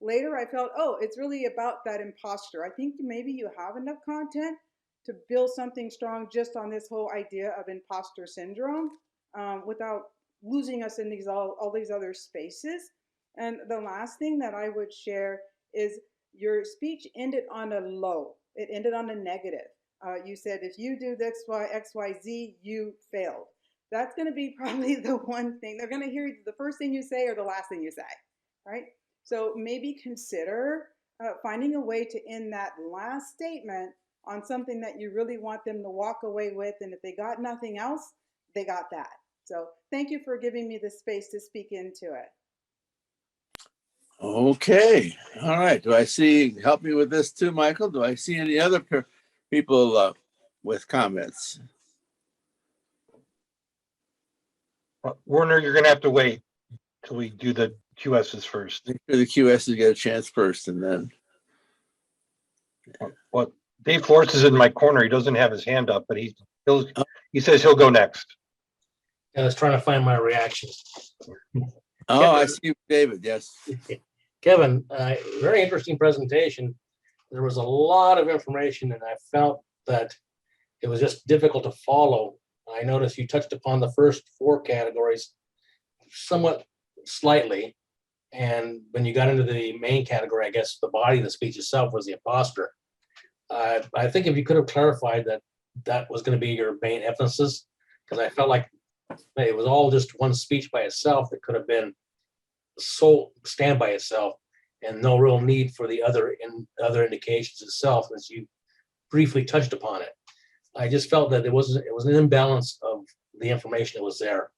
Later, I felt, oh, it's really about that imposter. I think maybe you have enough content to build something strong just on this whole idea of imposter syndrome without losing us in all these other spaces. And the last thing that I would share is your speech ended on a low. It ended on a negative. You said, if you do this, X, Y, Z, you failed. That's going to be probably the one thing. They're going to hear the first thing you say or the last thing you say, right? So maybe consider finding a way to end that last statement on something that you really want them to walk away with. And if they got nothing else, they got that. So thank you for giving me the space to speak into it. Okay. All right. Do I see, help me with this too, Michael? Do I see any other people with comments? Werner, you're gonna have to wait till we do the QSs first. Make sure the QSs get a chance first and then. Well, Dave Force is in my corner. He doesn't have his hand up, but he says he'll go next. I was trying to find my reaction. Oh, I see David, yes. Kevin, very interesting presentation. There was a lot of information and I felt that it was just difficult to follow. I noticed you touched upon the first 4 categories somewhat slightly. And when you got into the main category, I guess the body of the speech itself was the imposter. I think if you could have clarified that that was going to be your main emphasis, because I felt like it was all just one speech by itself that could have been stand by itself and no real need for the other indications itself, as you briefly touched upon it. I just felt that it was an imbalance of the information that was there.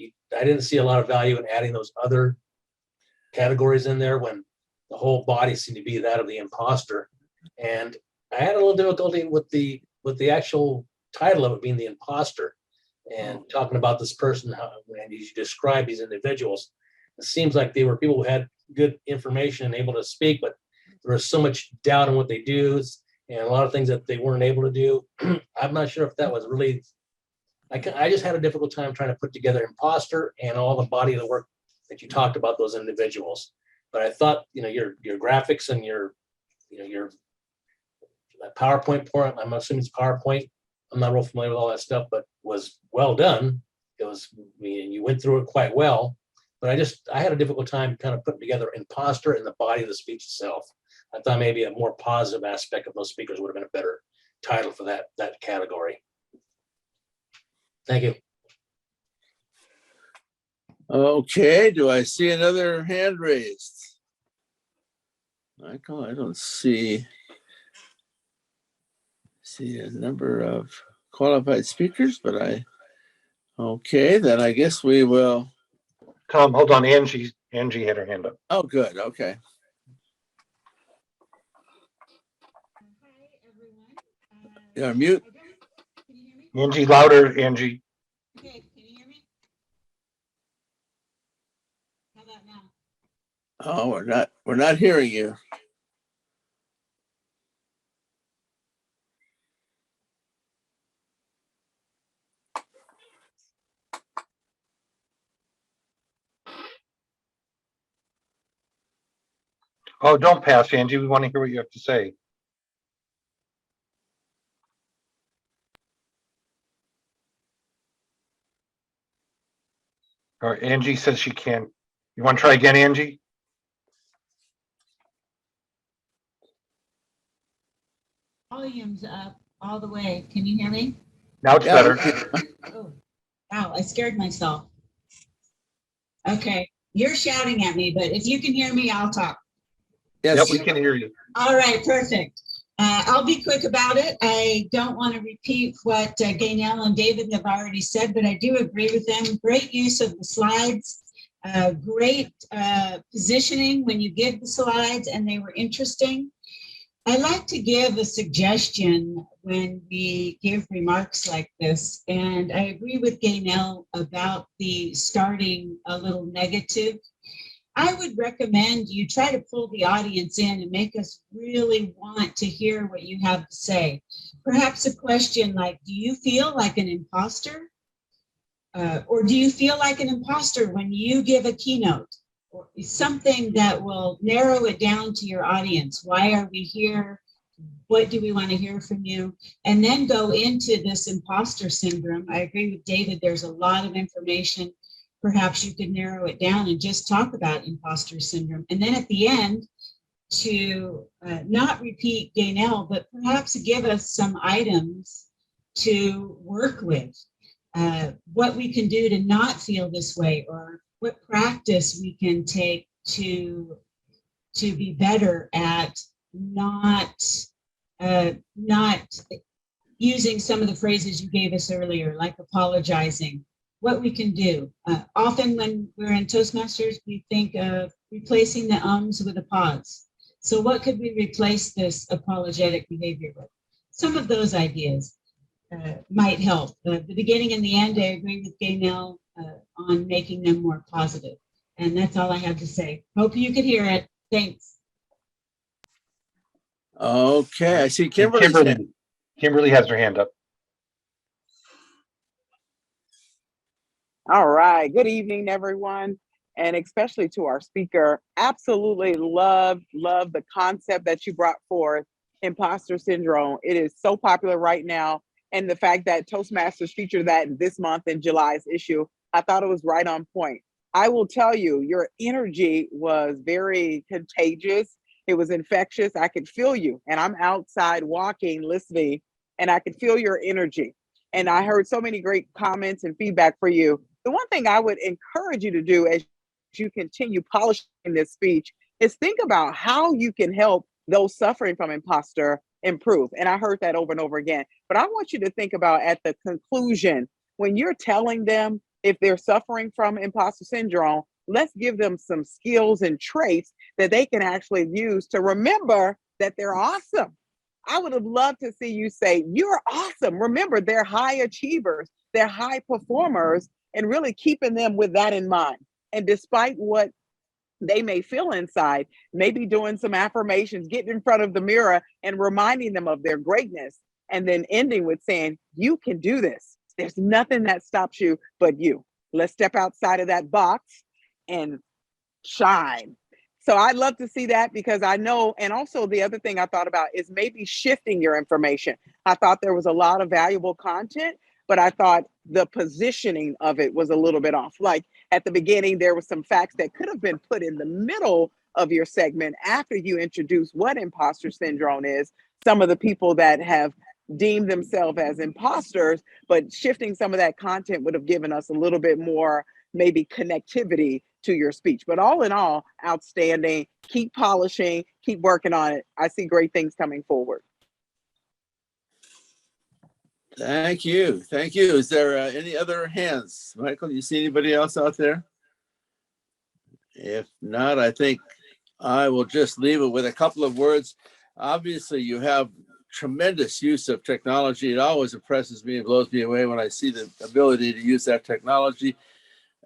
I didn't see a lot of value in adding those other categories in there when the whole body seemed to be that of the imposter. And I had a little difficulty with the actual title of it being the imposter and talking about this person, and you describe these individuals. It seems like they were people who had good information and able to speak, but there was so much doubt in what they do and a lot of things that they weren't able to do. I'm not sure if that was really, I just had a difficult time trying to put together imposter and all the body of the work that you talked about those individuals. But I thought, your graphics and your PowerPoint point, I'm assuming it's PowerPoint. I'm not real familiar with all that stuff, but was well done. You went through it quite well. But I had a difficult time kind of putting together imposter and the body of the speech itself. I thought maybe a more positive aspect of those speakers would have been a better title for that category. Thank you. Okay, do I see another hand raised? Michael, I don't see a number of qualified speakers, but okay, then I guess we will. Tom, hold on. Angie had her hand up. Oh, good. Okay. Hi, everyone. You're on mute. Can you hear me? Angie, louder, Angie. Okay, can you hear me? How about now? Oh, we're not hearing you. Oh, don't pass, Angie. We want to hear what you have to say. All right, Angie says she can't. You want to try again, Angie? Volume's up all the way. Can you hear me? Now it's Yeah, better. Oh, wow, I scared myself. Okay, you're shouting at me, but if you can hear me, I'll talk. Yes. Yep, we can hear you. All right, perfect. I'll be quick about it. I don't want to repeat what Gaynell and David have already said, but I do agree with them. Great use of the slides, great positioning when you give the slides, and they were interesting. I like to give a suggestion when we give remarks like this, and I agree with Gaynell about the starting a little negative. I would recommend you try to pull the audience in and make us really want to hear what you have to say. Perhaps a question like, do you feel like an imposter? Or do you feel like an imposter when you give a keynote? Or something that will narrow it down to your audience. Why are we here? What do we want to hear from you? And then go into this imposter syndrome. I agree with David, there's a lot of information. Perhaps you could narrow it down and just talk about imposter syndrome. And then at the end, to not repeat Gaynell, but perhaps give us some items to work with. What we can do to not feel this way, or what practice we can take to be better at not using some of the phrases you gave us earlier, like apologizing. What we can do. Often when we're in Toastmasters, we think of replacing the ums with a pause. So what could we replace this apologetic behavior with? Some of those ideas might help. The beginning and the end, I agree with Gaynell on making them more positive. And that's all I have to say. Hope you could hear it. Thanks. Okay, I see Kimberly's hand. Kimberly has her hand up. All right. Good evening, everyone, and especially to our speaker. Absolutely love the concept that you brought forth, imposter syndrome. It is so popular right now. And the fact that Toastmasters featured that this month in July's issue, I thought it was right on point. I will tell you, your energy was very contagious. It was infectious. I could feel you. And I'm outside walking, listening, and I could feel your energy. And I heard so many great comments and feedback for you. The one thing I would encourage you to do as you continue polishing this speech is think about how you can help those suffering from imposter improve. And I heard that over and over again. But I want you to think about at the conclusion, when you're telling them if they're suffering from imposter syndrome, let's give them some skills and traits that they can actually use to remember that they're awesome. I would have loved to see you say, you're awesome. Remember, they're high achievers, they're high performers, and really keeping them with that in mind. And despite what they may feel inside, maybe doing some affirmations, getting in front of the mirror and reminding them of their greatness, and then ending with saying, you can do this. There's nothing that stops you but you. Let's step outside of that box and shine. So I'd love to see that, because I know, and also the other thing I thought about is maybe shifting your information. I thought there was a lot of valuable content, but I thought the positioning of it was a little bit off. Like at the beginning, there were some facts that could have been put in the middle of your segment after you introduce what imposter syndrome is, some of the people that have deemed themselves as imposters, but shifting some of that content would have given us a little bit more maybe connectivity to your speech. But all in all, outstanding. Keep polishing, keep working on it. I see great things coming forward. Thank you. Thank you. Is there any other hands? Michael, you see anybody else out there? If not, I think I will just leave it with a couple of words. Obviously, you have tremendous use of technology. It always impresses me and blows me away when I see the ability to use that technology.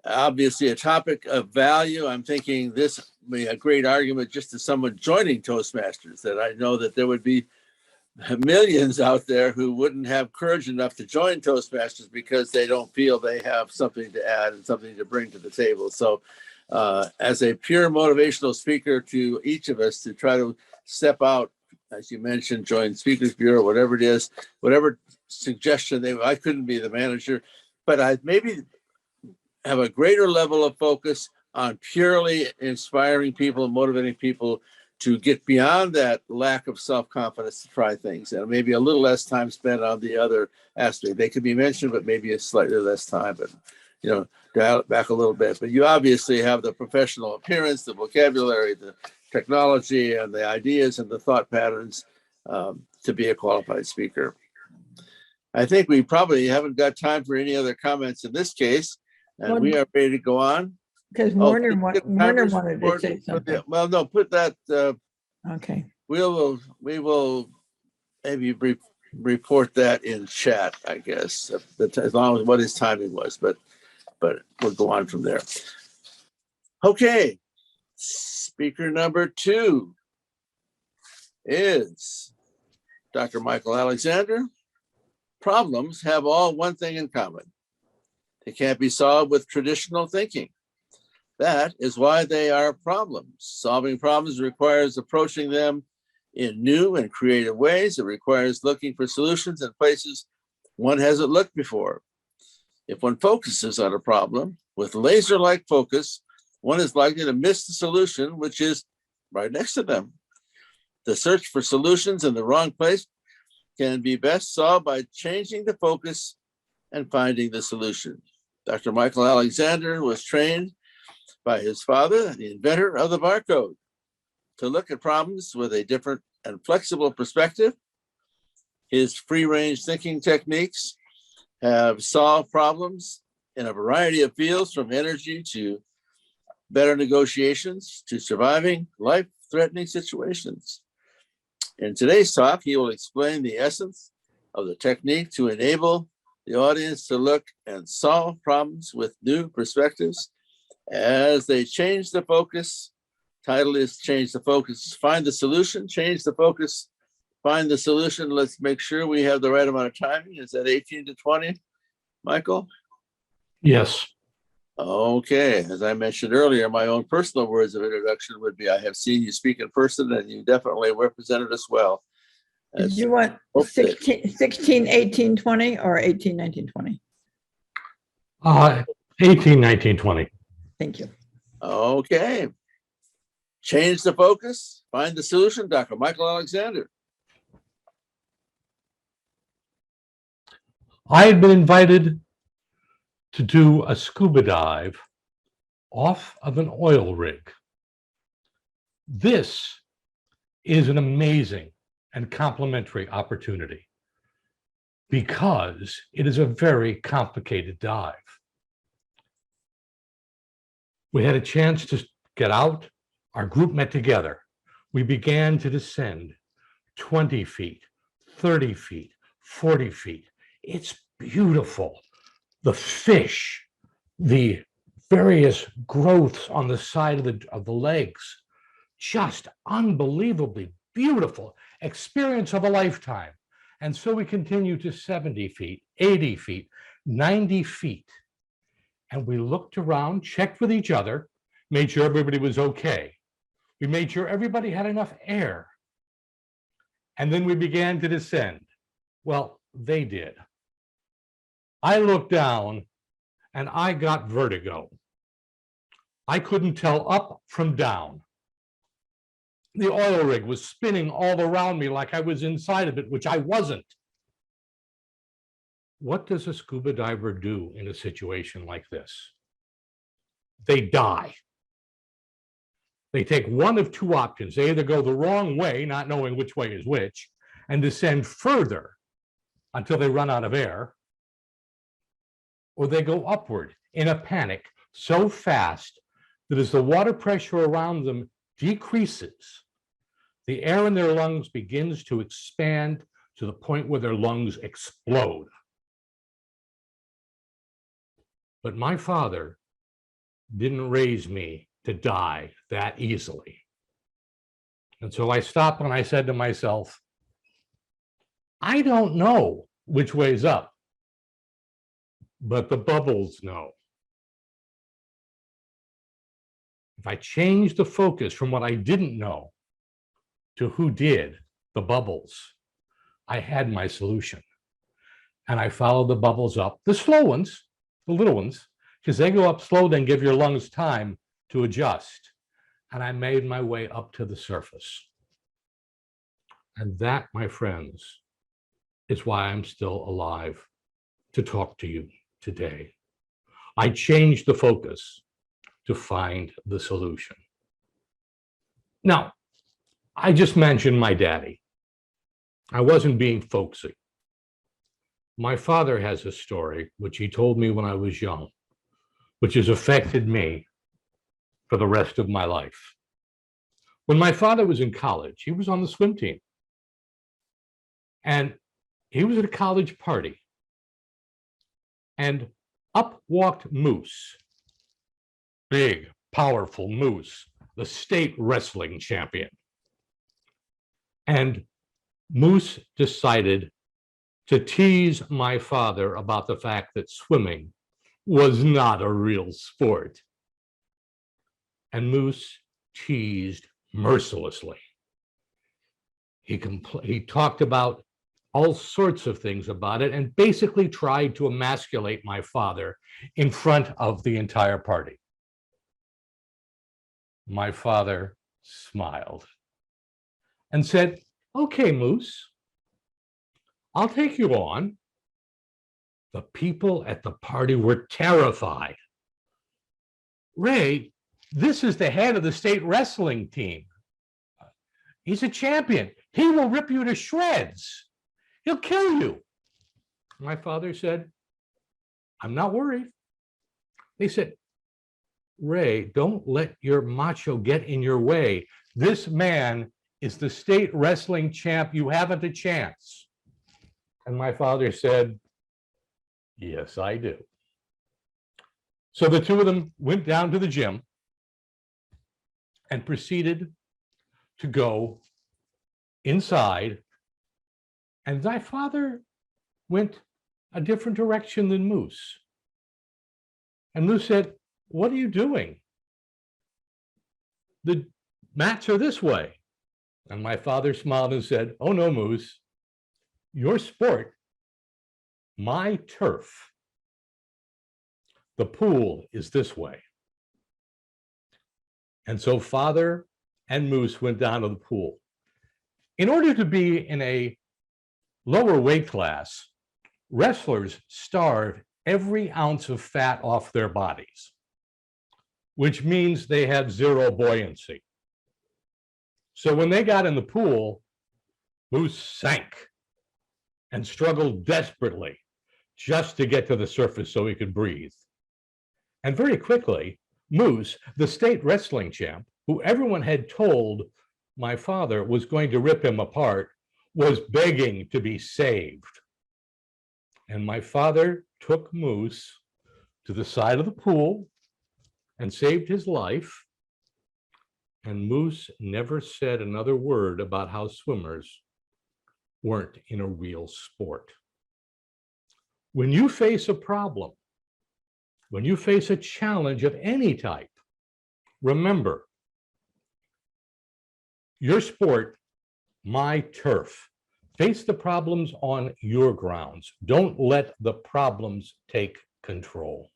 Obviously, a topic of value. I'm thinking this would be a great argument just to someone joining Toastmasters, that I know that there would be millions out there who wouldn't have courage enough to join Toastmasters because they don't feel they have something to add and something to bring to the table. So as a pure motivational speaker to each of us to try to step out, as you mentioned, join Speakers Bureau, whatever it is, whatever suggestion I couldn't be the manager, but I maybe have a greater level of focus on purely inspiring people and motivating people to get beyond that lack of self-confidence to try things, and maybe a little less time spent on the other aspect. They could be mentioned, but maybe a slightly less time, but dial it back a little bit. But you obviously have the professional appearance, the vocabulary, the technology, and the ideas and the thought patterns to be a qualified speaker. I think we probably haven't got time for any other comments in this case, and we are ready to go on. Because Warner wanted to say something. Well, no, put that. Okay. We will maybe report that in chat, I guess, as long as what his timing was, but we'll go on from there. Okay, speaker number 2 is Dr. Michael Alexander. Problems have all one thing in common. They can't be solved with traditional thinking. That is why they are problems. Solving problems requires approaching them in new and creative ways. It requires looking for solutions in places one hasn't looked before. If one focuses on a problem with laser-like focus, one is likely to miss the solution, which is right next to them. The search for solutions in the wrong place can be best solved by changing the focus and finding the solution. Dr. Michael Alexander was trained by his father, the inventor of the barcode, to look at problems with a different and flexible perspective. His free-range thinking techniques have solved problems in a variety of fields, from energy to better negotiations to surviving life-threatening situations. In today's talk, he will explain the essence of the technique to enable the audience to look and solve problems with new perspectives as they change the focus. Title is Change the Focus. Find the solution, change the focus, find the solution. Let's make sure we have the right amount of timing. Is that 18 to 20, Michael? Yes. Okay, as I mentioned earlier, my own personal words of introduction would be, I have seen you speak in person and you definitely represented us well. Do you want 16, 18, 20 or 18, 19, 20? 18, 19, 20. Thank you. Okay. Change the focus, find the solution, Dr. Michael Alexander. I had been invited to do a scuba dive off of an oil rig. This is an amazing and complimentary opportunity because it is a very complicated dive. We had a chance to get out. Our group met together. We began to descend 20 feet, 30 feet, 40 feet. It's beautiful. The fish, the various growths on the side of the legs, just unbelievably beautiful experience of a lifetime. And so we continue to 70 feet, 80 feet, 90 feet. And we looked around, checked with each other, made sure everybody was okay. We made sure everybody had enough air. And then we began to descend. Well, they did. I looked down and I got vertigo. I couldn't tell up from down. The oil rig was spinning all around me like I was inside of it, which I wasn't. What does a scuba diver do in a situation like this? They die. They take one of two options. They either go the wrong way, not knowing which way is which, and descend further until they run out of air, or they go upward in a panic so fast that as the water pressure around them decreases, the air in their lungs begins to expand to the point where their lungs explode. But my father didn't raise me to die that easily. And so I stopped and I said to myself, I don't know which way's up, but the bubbles know. If I change the focus from what I didn't know to who did, the bubbles, I had my solution. And I followed the bubbles up, the slow ones, the little ones, because they go up slow, then give your lungs time to adjust. and I made my way up to the surface. And that, my friends, is why I'm still alive to talk to you today. I changed the focus to find the solution. Now, I just mentioned my daddy. I wasn't being folksy. My father has a story, which he told me when I was young, which has affected me for the rest of my life. When my father was in college, he was on the swim team. And he was at a college party. And up walked Moose, big, powerful Moose, the state wrestling champion. And Moose decided to tease my father about the fact that swimming was not a real sport. And Moose teased mercilessly. He talked about all sorts of things about it and basically tried to emasculate my father in front of the entire party. My father smiled and said, "Okay, Moose, I'll take you on." The people at the party were terrified. "Ray, this is the head of the state wrestling team. He's a champion. He will rip you to shreds. He'll kill you." My father said, "I'm not worried." They said, "Ray, don't let your macho get in your way. This man is the state wrestling champ. You haven't a chance." And my father said, "Yes, I do." So the two of them went down to the gym and proceeded to go inside. And my father went a different direction than Moose. And Moose said, "What are you doing? The mats are this way." And my father smiled and said, "Oh no, Moose, your sport, my turf. The pool is this way." And so father and Moose went down to the pool. In order to be in a lower weight class, wrestlers starve every ounce of fat off their bodies, which means they have zero buoyancy. So when they got in the pool, Moose sank and struggled desperately just to get to the surface so he could breathe. And very quickly, Moose, the state wrestling champ, who everyone had told my father was going to rip him apart, was begging to be saved. And my father took Moose to the side of the pool and saved his life. And Moose never said another word about how swimmers weren't in a real sport. When you face a problem, when you face a challenge of any type, remember, your sport, my turf. Face the problems on your grounds. Don't let the problems take control.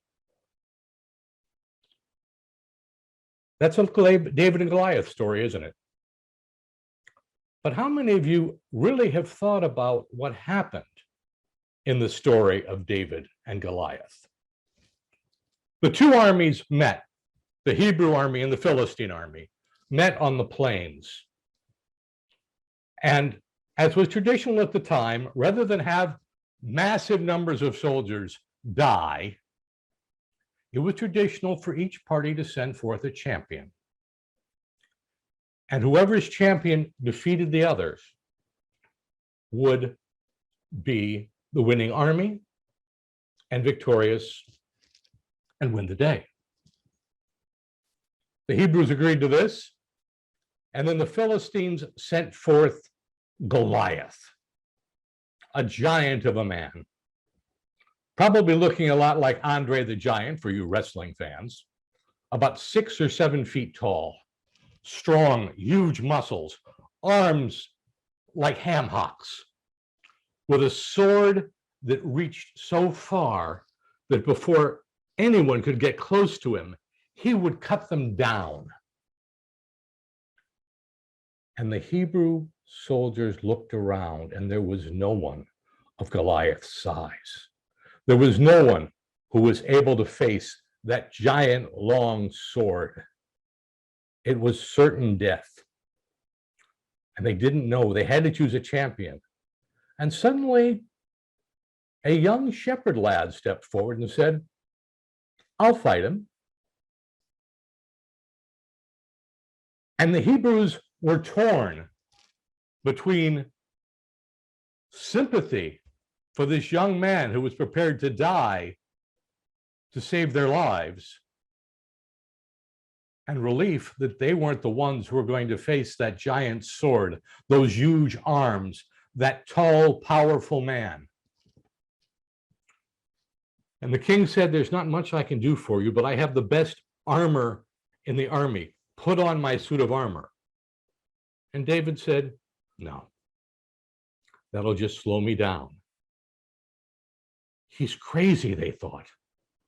That's a David and Goliath story, isn't it? But how many of you really have thought about what happened in the story of David and Goliath? The two armies met, the Hebrew army and the Philistine army, met on the plains. And as was traditional at the time, rather than have massive numbers of soldiers die, it was traditional for each party to send forth a champion. And whoever's champion defeated the others would be the winning army and victorious and win the day. The Hebrews agreed to this, and then the Philistines sent forth Goliath, a giant of a man, probably looking a lot like Andre the Giant for you wrestling fans, about 6 or 7 feet tall, strong, huge muscles, arms like ham hocks, with a sword that reached so far that before anyone could get close to him, he would cut them down. And the Hebrew soldiers looked around, and there was no one of Goliath's size. There was no one who was able to face that giant long sword. It was certain death. And they didn't know. They had to choose a champion. And suddenly, a young shepherd lad stepped forward and said, I'll fight him. And the Hebrews were torn between sympathy for this young man who was prepared to die to save their lives, and relief that they weren't the ones who were going to face that giant sword, those huge arms, that tall, powerful man. And the king said, there's not much I can do for you, but I have the best armor in the army. Put on my suit of armor. And David said, no, that'll just slow me down. He's crazy, they thought,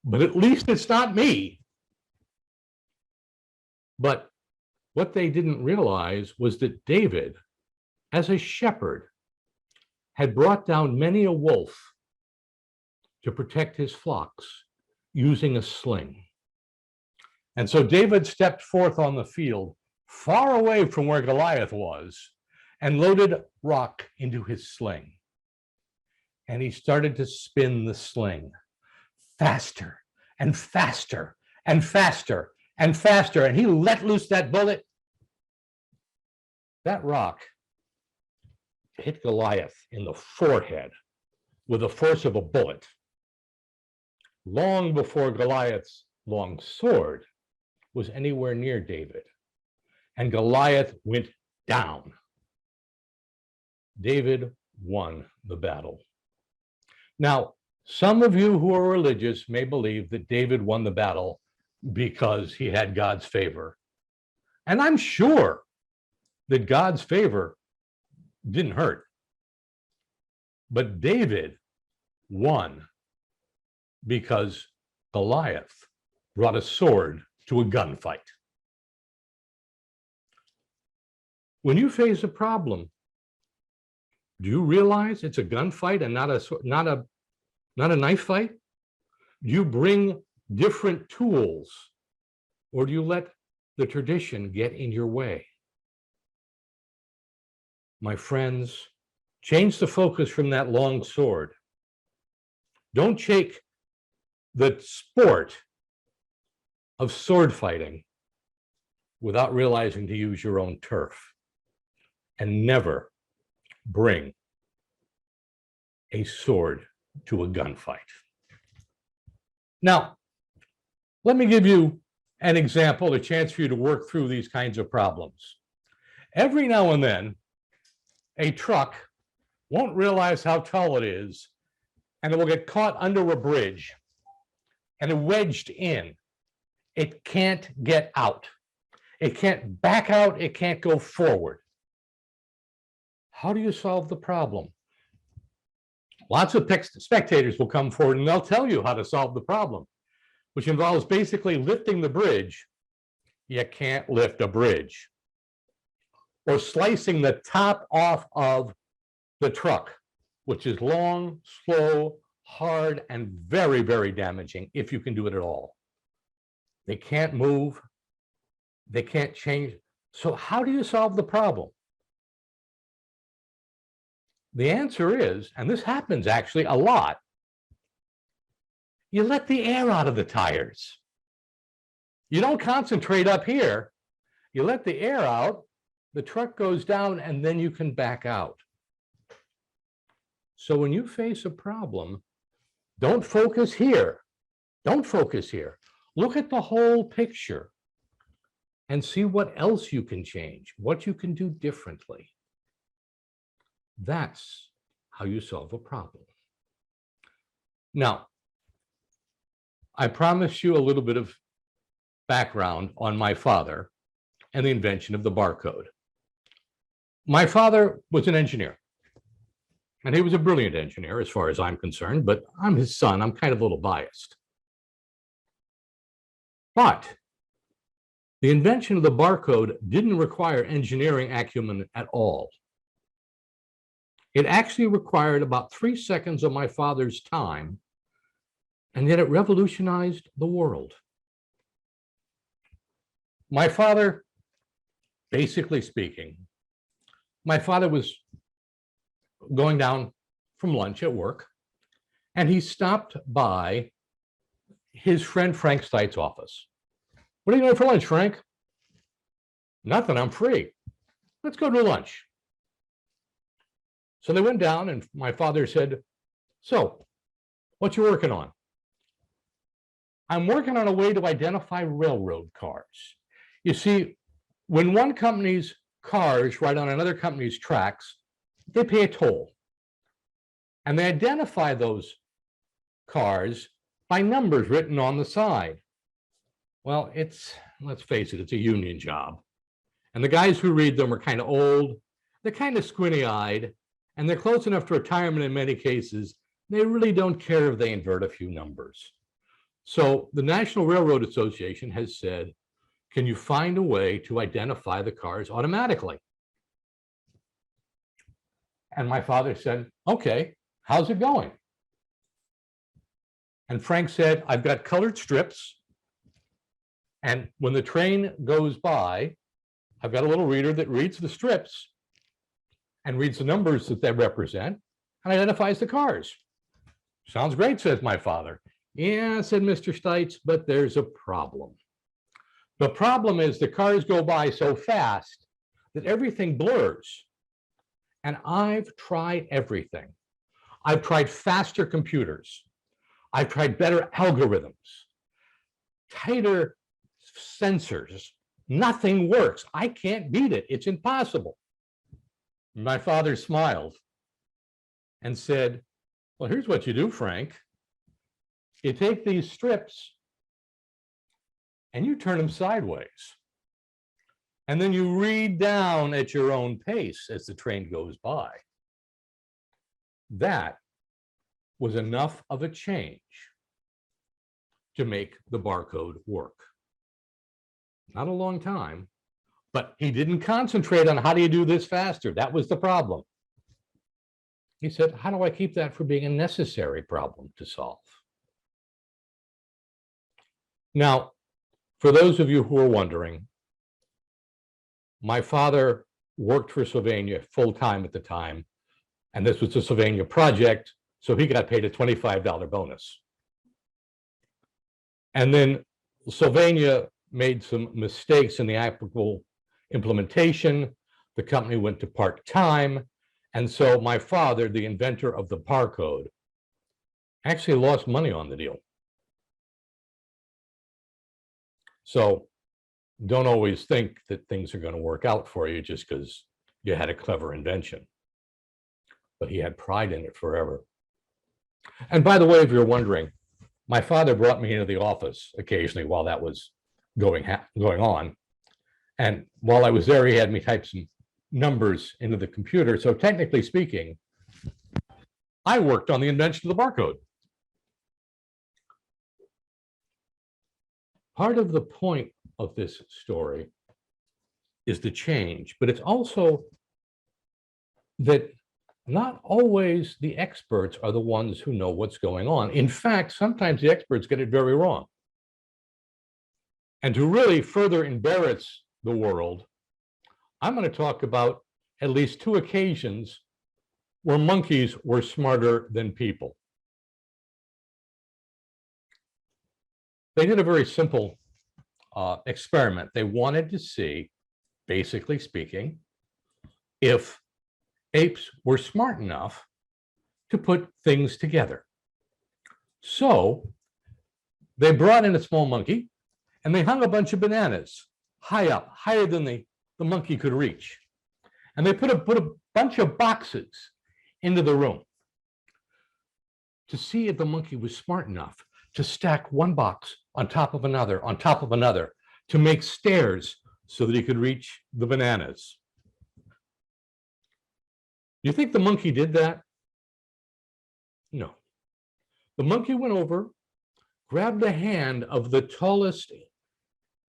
but at least it's not me. But what they didn't realize was that David, as a shepherd, had brought down many a wolf to protect his flocks using a sling. And so David stepped forth on the field, far away from where Goliath was, and loaded rock into his sling. And he started to spin the sling faster and faster and faster and faster. And he let loose that bullet. That rock hit Goliath in the forehead with the force of a bullet, long before Goliath's long sword was anywhere near David. And Goliath went down. David won the battle. Now, some of you who are religious may believe that David won the battle because he had God's favor. And I'm sure that God's favor didn't hurt. But David won because Goliath brought a sword to a gunfight. When you face a problem, do you realize it's a gunfight and not a knife fight? Do you bring different tools, or do you let the tradition get in your way? My friends, change the focus from that long sword. Don't take the sport of sword fighting without realizing to use your own turf, and never bring a sword to a gunfight. Now, let me give you an example, a chance for you to work through these kinds of problems. Every now and then, a truck won't realize how tall it is, and it will get caught under a bridge and wedged in. It can't get out. It can't back out. It can't go forward. How do you solve the problem? Lots of spectators will come forward and they'll tell you how to solve the problem, which involves basically lifting the bridge. You can't lift a bridge. Or slicing the top off of the truck, which is long, slow, hard, and very, very damaging if you can do it at all. They can't move. They can't change. So how do you solve the problem? The answer is, and this happens actually a lot, you let the air out of the tires. You don't concentrate up here. You let the air out, the truck goes down, and then you can back out. So when you face a problem, don't focus here. Don't focus here. Look at the whole picture and see what else you can change, what you can do differently. That's how you solve a problem. Now, I promised you a little bit of background on my father and the invention of the barcode. My father was an engineer, and he was a brilliant engineer as far as I'm concerned, but I'm his son. I'm kind of a little biased. But The invention of the barcode didn't require engineering acumen at all. It actually required about 3 seconds of my father's time, and yet it revolutionized the world. My father, basically speaking, my father was going down from lunch at work, and he stopped by his friend Frank Stite's office. What are you doing for lunch, Frank? Nothing, I'm free. Let's go to lunch. So they went down, and my father said, so, what you working on? I'm working on a way to identify railroad cars. You see, when one company's cars ride on another company's tracks, they pay a toll. And they identify those cars by numbers written on the side. Well, let's face it, it's a union job. And the guys who read them are kind of old, they're kind of squinty-eyed, and they're close enough to retirement in many cases. They really don't care if they invert a few numbers. So the National Railroad Association has said, can you find a way to identify the cars automatically? And my father said, okay, how's it going? And Frank said, I've got colored strips. And when the train goes by, I've got a little reader that reads the strips and reads the numbers that they represent and identifies the cars. Sounds great, says my father. Yeah, said Mr. Stites, but there's a problem. The problem is the cars go by so fast that everything blurs. And I've tried everything. I've tried faster computers. I've tried better algorithms, tighter sensors. Nothing works. I can't beat it. It's impossible. My father smiled and said, well, here's what you do, Frank. You take these strips and you turn them sideways. And then you read down at your own pace as the train goes by. That was enough of a change to make the barcode work. Not a long time, but he didn't concentrate on how do you do this faster. That was the problem. He said, how do I keep that from being a necessary problem to solve? Now, for those of you who are wondering, my father worked for Sylvania full-time at the time, and this was a Sylvania project, so he got paid a $25 bonus. And then Sylvania made some mistakes in the applicable implementation. The company went to part-time, and so my father, the inventor of the barcode, actually lost money on the deal. So don't always think that things are going to work out for you just because you had a clever invention. But he had pride in it forever. And by the way, if you're wondering, my father brought me into the office occasionally while that was going on. And while I was there, he had me type some numbers into the computer. So technically speaking, I worked on the invention of the barcode. Part of the point of this story is the change, but it's also that not always the experts are the ones who know what's going on. In fact, sometimes the experts get it very wrong. And to really further embarrass the world, I'm going to talk about at least 2 occasions where monkeys were smarter than people. They did a very simple experiment. They wanted to see, basically speaking, if apes were smart enough to put things together. So they brought in a small monkey and they hung a bunch of bananas high up, higher than the monkey could reach. And they put a bunch of boxes into the room to see if the monkey was smart enough to stack one box on top of another, to make stairs so that he could reach the bananas. You think the monkey did that? No. The monkey went over, grabbed the hand of the tallest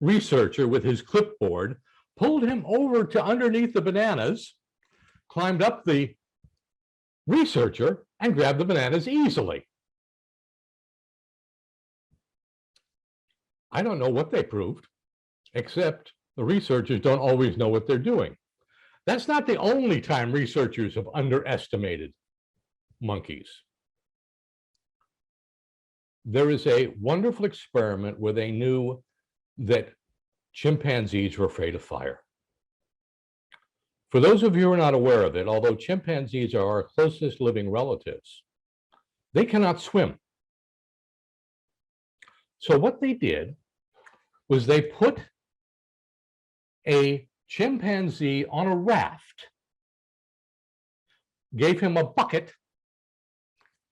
researcher with his clipboard pulled him over to underneath the bananas, climbed up the researcher, and grabbed the bananas easily. I don't know what they proved, except the researchers don't always know what they're doing. That's not the only time researchers have underestimated monkeys. There is a wonderful experiment where they knew that chimpanzees were afraid of fire. For those of you who are not aware of it, although chimpanzees are our closest living relatives, they cannot swim. So what they did was they put a chimpanzee on a raft, gave him a bucket,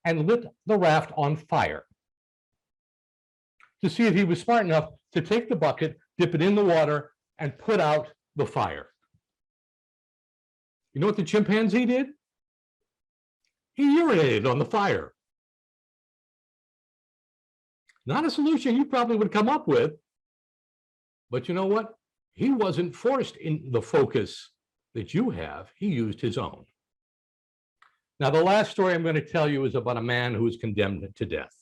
and lit the raft on fire to see if he was smart enough to take the bucket, dip it in the water, and put out the fire. You know what the chimpanzee did? He urinated on the fire. Not a solution you probably would come up with, but you know what? He wasn't forced in the focus that you have. He used his own. Now, the last story I'm going to tell you is about a man who was condemned to death.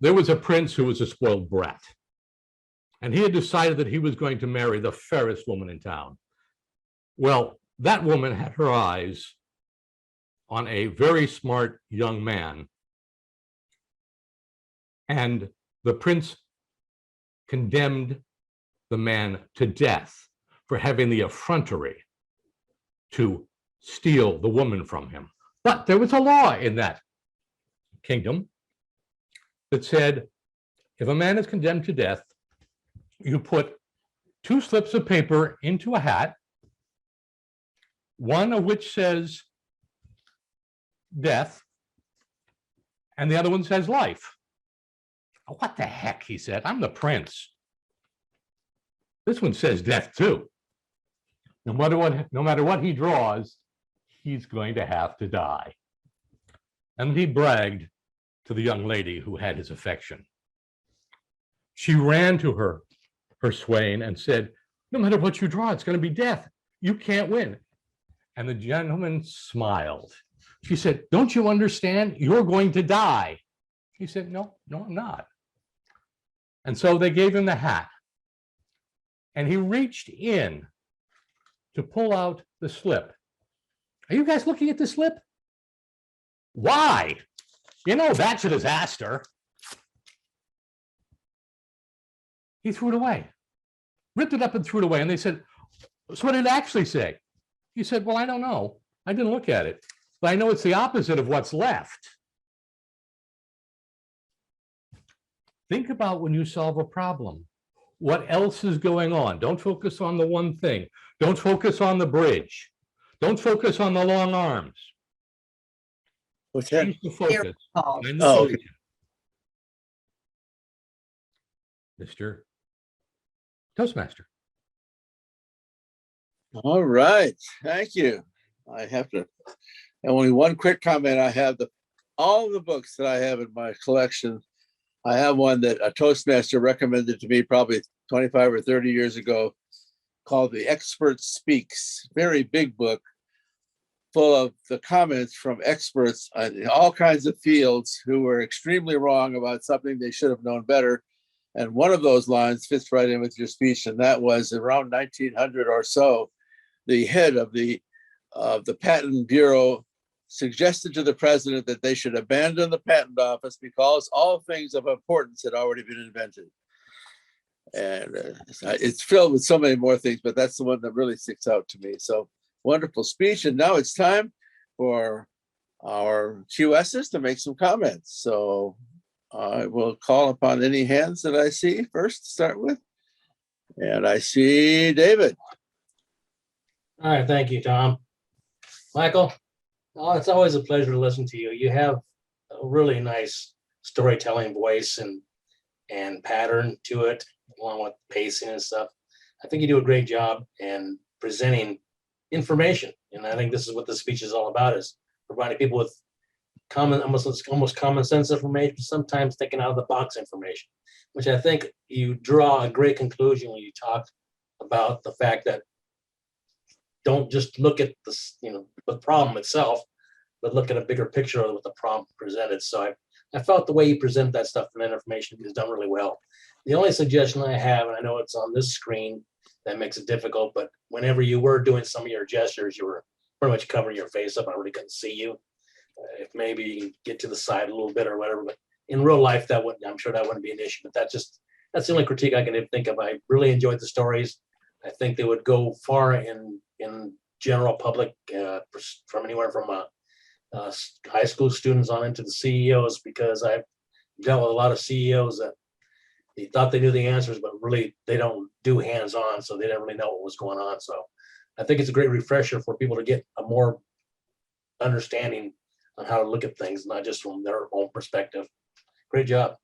There was a prince who was a spoiled brat, and he had decided that he was going to marry the fairest woman in town. Well, that woman had her eyes on a very smart young man, and the prince condemned the man to death for having the effrontery to steal the woman from him. But there was a law in that kingdom that said, if a man is condemned to death, you put 2 slips of paper into a hat, one of which says death, and the other one says life. Oh, what the heck, he said, I'm the prince. This one says death too. No matter what he draws, he's going to have to die. And he bragged to the young lady who had his affection. She ran to her swain and said, no matter what you draw, it's going to be death. You can't win. And the gentleman smiled. She said, don't you understand? You're going to die. He said, no, I'm not. And so they gave him the hat. And he reached in to pull out the slip. Are you guys looking at the slip? Why? You know, that's a disaster. He threw it away, ripped it up and threw it away. And they said, so what did it actually say? He said, well, I don't know. I didn't look at it, but I know it's the opposite of what's left. Think about when you solve a problem. What else is going on? Don't focus on the one thing. Don't focus on the bridge. Don't focus on the long arms. What's that? Change the focus. Oh, okay. Mr. Toastmaster. All right, thank you. I have to, only one quick comment. I have all the books that I have in my collection. I have one that a Toastmaster recommended to me probably 25 or 30 years ago called The Expert Speaks. Very big book full of the comments from experts in all kinds of fields who were extremely wrong about something they should have known better. And one of those lines fits right in with your speech, and that was around 1900 or so, the head of the Patent Bureau suggested to the president that they should abandon the patent office because all things of importance had already been invented. And it's filled with so many more things, but that's the one that really sticks out to me. So wonderful speech. And now it's time for our QSs to make some comments. So I will call upon any hands that I see first to start with. And I see David. All right, thank you, Tom. Michael, oh, it's always a pleasure to listen to you. You have a really nice storytelling voice and pattern to it, along with pacing and stuff. I think you do a great job in presenting information, and I think this is what the speech is all about: is providing people with almost common sense information, sometimes thinking out of the box information. which I think you draw a great conclusion when you talk about the fact that don't just look at the problem itself, but look at a bigger picture of what the problem presented. So I felt the way you present that stuff and that information is done really well. The only suggestion I have, and I know it's on this screen, that makes it difficult, but whenever you were doing some of your gestures, you were pretty much covering your face up. I really couldn't see you. If maybe you get to the side a little bit or whatever, but in real life, I'm sure that wouldn't be an issue, but that's the only critique I can think of. I really enjoyed the stories. I think they would go far in general public, from anywhere from high school students on into the CEOs, because I've dealt with a lot of CEOs that they thought they knew the answers, but really they don't do hands-on, so they didn't really know what was going on. So I think it's a great refresher for people to get a more understanding on how to look at things, not just from their own perspective. Great job.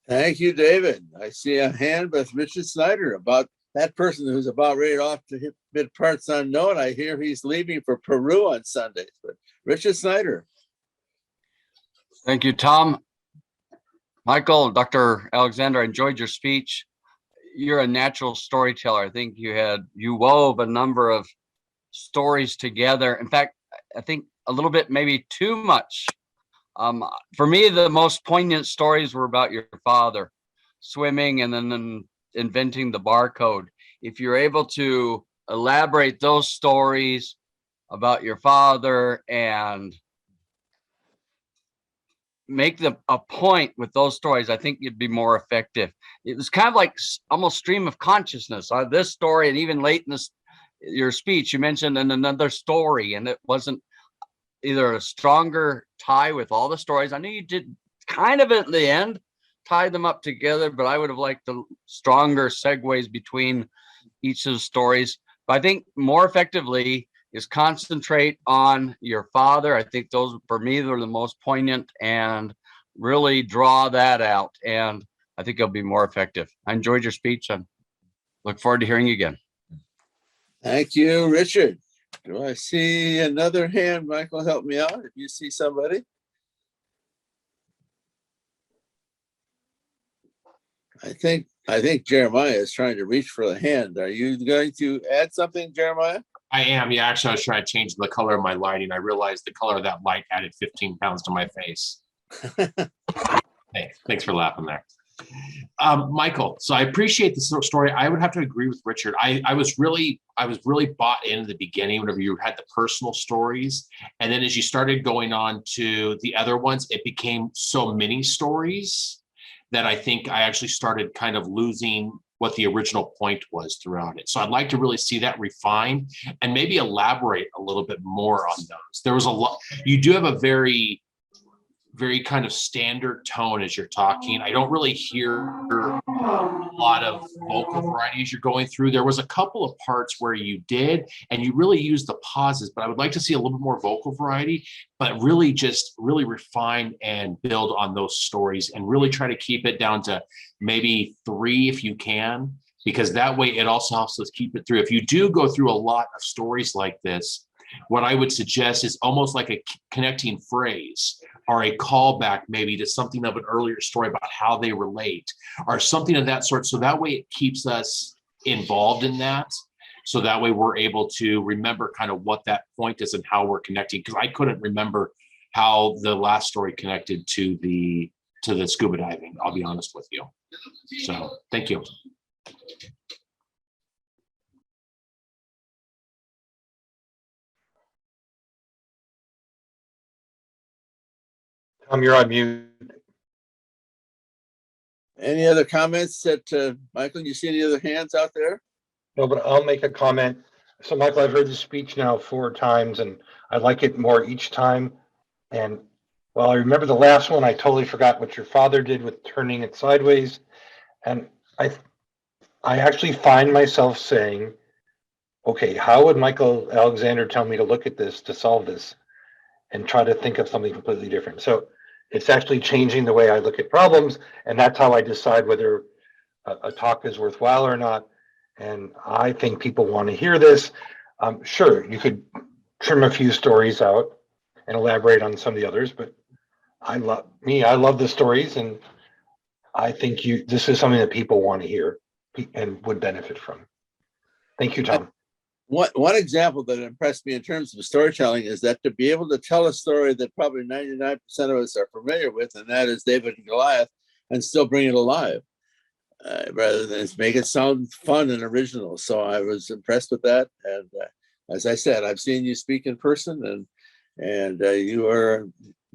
Thank you, David. I see a hand with Richard Snyder, about that person who's about ready off to hit mid parts unknown. I hear he's leaving for Peru on Sundays, but Richard Snyder. Thank you, Tom. Michael, Dr. Alexander, I enjoyed your speech. You're a natural storyteller. I think you wove a number of stories together. In fact, I think a little bit, maybe too much. For me, the most poignant stories were about your father swimming and then inventing the barcode. If you're able to elaborate those stories about your father and make them a point with those stories, I think you'd be more effective. It was kind of like almost stream of consciousness. This story, and even late in your speech, you mentioned another story, and it wasn't either a stronger tie with all the stories. I knew you did kind of at the end tie them up together, but I would have liked the stronger segues between each of the stories. But I think more effectively is concentrate on your father. I think those, for me, they're the most poignant, and really draw that out. And I think it'll be more effective. I enjoyed your speech and look forward to hearing you again. Thank you, Richard. Do I see another hand? Michael, help me out if you see somebody. I think Jeremiah is trying to reach for the hand. Are you going to add something, Jeremiah? I am. Yeah, actually, I was trying to change the color of my lighting. I realized the color of that light added 15 pounds to my face. Hey, thanks for laughing there. Michael, so I appreciate the story. I would have to agree with Richard. I was really bought in the beginning whenever you had the personal stories. And then as you started going on to the other ones, it became so many stories that I think I actually started kind of losing what the original point was throughout it. So I'd like to really see that refined and maybe elaborate a little bit more on those. There was a lot, you do have a very kind of standard tone as you're talking. I don't really hear a lot of vocal variety as you're going through. There was a couple of parts where you did, and you really used the pauses, but I would like to see a little bit more vocal variety, but really just really refine and build on those stories and really try to keep it down to maybe 3 if you can, because that way it also helps us keep it through. If you do go through a lot of stories like this, what I would suggest is almost like a connecting phrase or a callback maybe to something of an earlier story about how they relate or something of that sort. So that way it keeps us involved in that. So that way we're able to remember kind of what that point is and how we're connecting. Because I couldn't remember how the last story connected to the scuba diving, I'll be honest with you. So thank you. You're on mute. Any other comments that, Michael, you see any other hands out there? No, but I'll make a comment. So Michael, I've heard the speech now 4 times and I like it more each time. And well, I remember the last one, I totally forgot what your father did with turning it sideways. And I actually find myself saying, okay, how would Michael Alexander tell me to look at this to solve this? And try to think of something completely different. So it's actually changing the way I look at problems, and that's how I decide whether a talk is worthwhile or not. And I think people want to hear this. Sure, you could trim a few stories out and elaborate on some of the others, but I love the stories, and I think this is something that people want to hear and would benefit from. Thank you, Tom. One example that impressed me in terms of storytelling is that to be able to tell a story that probably 99% of us are familiar with, and that is David and Goliath, and still bring it alive, rather than make it sound fun and original. So I was impressed with that. And as I said, I've seen you speak in person, and you are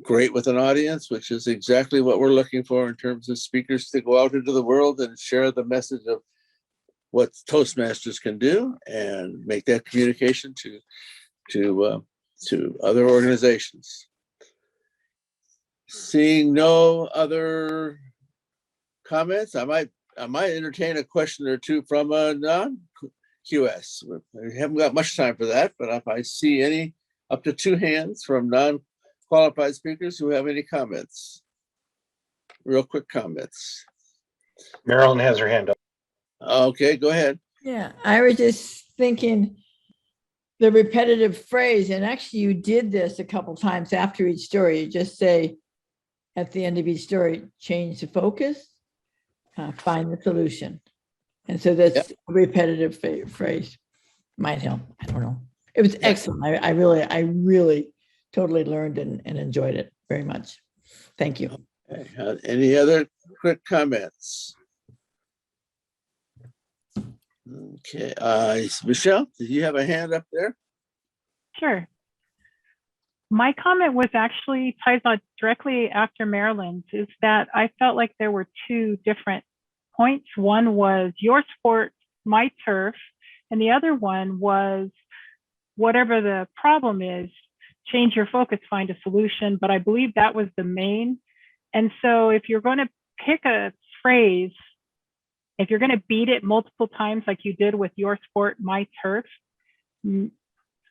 great with an audience, which is exactly what we're looking for in terms of speakers to go out into the world and share the message of what Toastmasters can do and make that communication to other organizations. Seeing no other comments, I might entertain a question or two from a non-QS. We haven't got much time for that, but if I see any, up to 2 hands from non-qualified speakers who have any comments, real quick comments. Marilyn has her hand up. Okay, go ahead. Yeah, I was just thinking the repetitive phrase, and actually you did this a couple times after each story. You just say at the end of each story, change the focus, find the solution. And so that's a repetitive phrase. Might help. I don't know. It was excellent. I really totally learned and enjoyed it very much. Thank you. Okay. Any other quick comments? Okay, Michelle, did you have a hand up there? Sure. My comment was actually ties on directly after Marilyn's, is that I felt like there were 2 different points. One was your sport, my turf, and the other one was whatever the problem is, change your focus, find a solution. But I believe that was the main. And so if you're going to pick a phrase, if you're going to beat it multiple times like you did with your sport, my turf,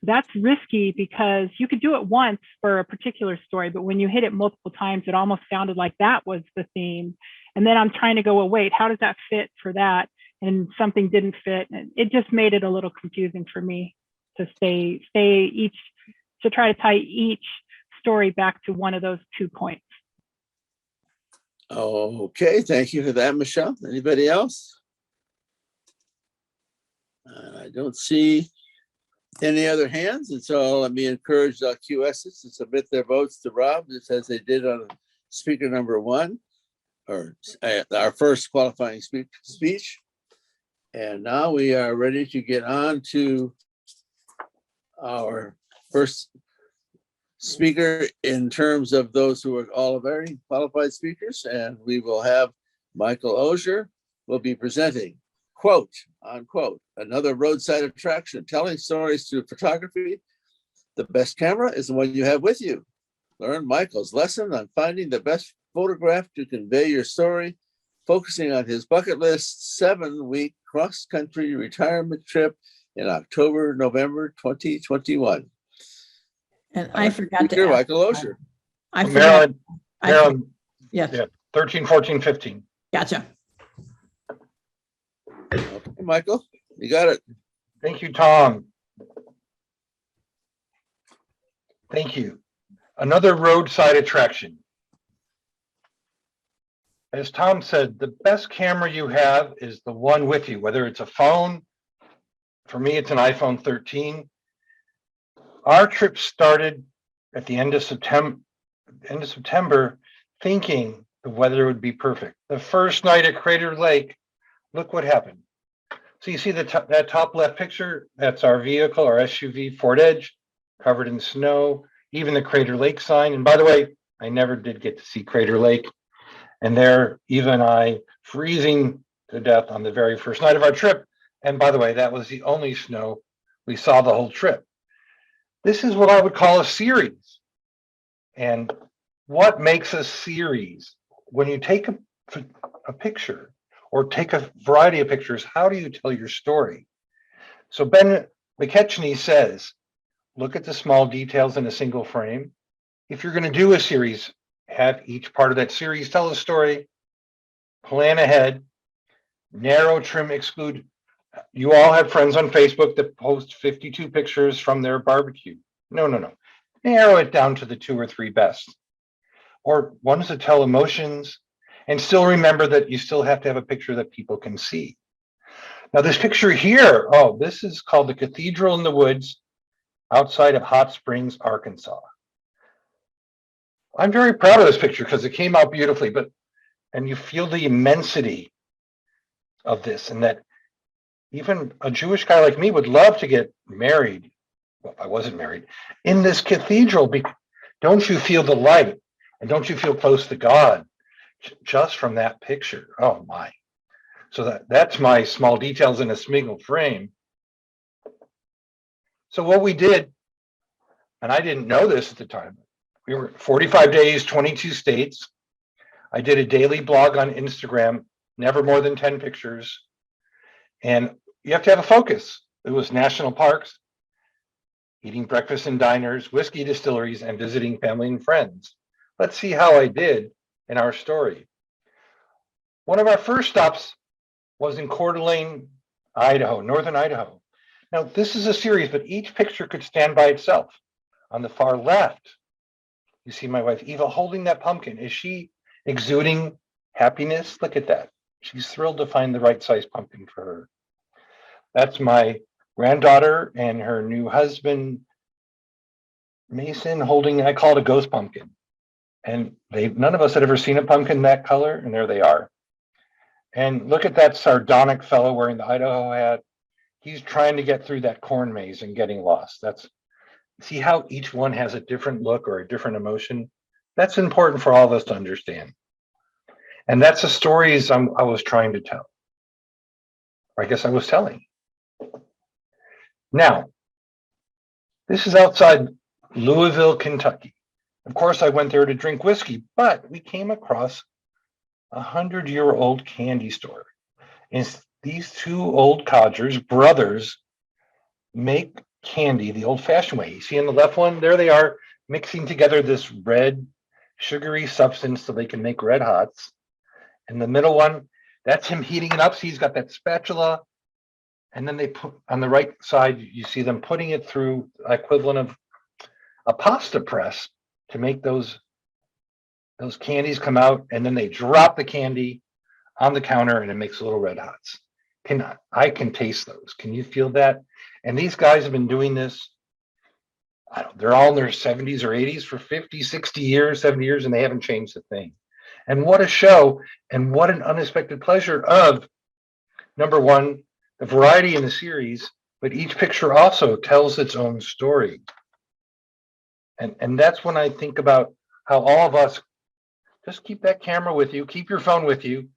that's risky because you could do it once for a particular story, but when you hit it multiple times, it almost sounded like that was the theme. And then I'm trying to go, well, wait, how does that fit for that? And something didn't fit. And it just made it a little confusing for me to to try to tie each story back to one of those 2 points. Okay, thank you for that, Michelle. Anybody else? I don't see any other hands, and so let me encourage QSs to submit their votes to Rob, just as they did on speaker number 1, or our first qualifying speech. And now we are ready to get on to our first speaker in terms of those who are all very qualified speakers, and we will have Michael Osier will be presenting, quote, unquote, another roadside attraction, telling stories through photography. The best camera is the one you have with you. Learn Michael's lesson on finding the best photograph to convey your story, focusing on his bucket list 7-week cross-country retirement trip in October, November 2021. And I forgot to ask. Michael Osier. Marilyn, yes. Yeah, 13, 14, 15. Gotcha. Okay, Michael, you got it. Thank you, Tom. Thank you. Another roadside attraction. As Tom said, the best camera you have is the one with you, whether it's a phone. For me, it's an iPhone 13. Our trip started at the end of September, thinking the weather would be perfect. The first night at Crater Lake, look what happened. So you see that top left picture, that's our vehicle, our SUV Ford Edge, covered in snow, even the Crater Lake sign. And by the way, I never did get to see Crater Lake. And there, Eva and I freezing to death on the very first night of our trip. And by the way, that was the only snow we saw the whole trip. This is what I would call a series. And what makes a series? When you take a picture or take a variety of pictures, how do you tell your story? So Ben McKechnie says, look at the small details in a single frame. If you're going to do a series, have each part of that series tell a story, plan ahead, narrow, trim, exclude. You all have friends on Facebook that post 52 pictures from their barbecue. No. Narrow it down to the 2 or 3 best. Or ones that tell emotions and still remember that you still have to have a picture that people can see. Now this picture here, oh, this is called the Cathedral in the Woods outside of Hot Springs, Arkansas. I'm very proud of this picture because it came out beautifully, and you feel the immensity of this, and that even a Jewish guy like me would love to get married. Well, I wasn't married in this cathedral. Don't you feel the light, and don't you feel close to God just from that picture? Oh my. So that's my small details in a smiggle frame. So what we did, and I didn't know this at the time, we were 45 days, 22 states. I did a daily blog on Instagram, never more than 10 pictures. And you have to have a focus. It was national parks, eating breakfast in diners, whiskey distilleries, and visiting family and friends. Let's see how I did in our story. One of our first stops was in Coeur d'Alene, Idaho, northern Idaho. Now, this is a series, but each picture could stand by itself. On the far left, you see my wife, Eva, holding that pumpkin. Is she exuding happiness? Look at that. She's thrilled to find the right size pumpkin for her. That's my granddaughter and her new husband, Mason, holding, I call it a ghost pumpkin. And none of us had ever seen a pumpkin that color, and there they are. And look at that sardonic fellow wearing the Idaho hat. He's trying to get through that corn maze and getting lost. See how each one has a different look or a different emotion? That's important for all of us to understand. And that's the stories I was trying to tell. Or I guess I was telling. Now, this is outside Louisville, Kentucky. Of course, I went there to drink whiskey, but we came across a 100-year-old candy store. And these two old codgers, brothers, make candy the old-fashioned way. You see in the left one, there they are mixing together this red sugary substance so they can make red hots. And the middle one, that's him heating it up. See, he's got that spatula. And then they put on the right side, you see them putting it through equivalent of a pasta press to make those candies come out. And then they drop the candy on the counter and it makes little red hots. I can taste those. Can you feel that? And these guys have been doing this, they're all in their 70s or 80s for 50, 60 years, 70 years, and they haven't changed a thing. And what a show, and what an unexpected pleasure of, number one, the variety in the series, but each picture also tells its own story. And that's when I think about how all of us, just keep that camera with you, keep your phone with you.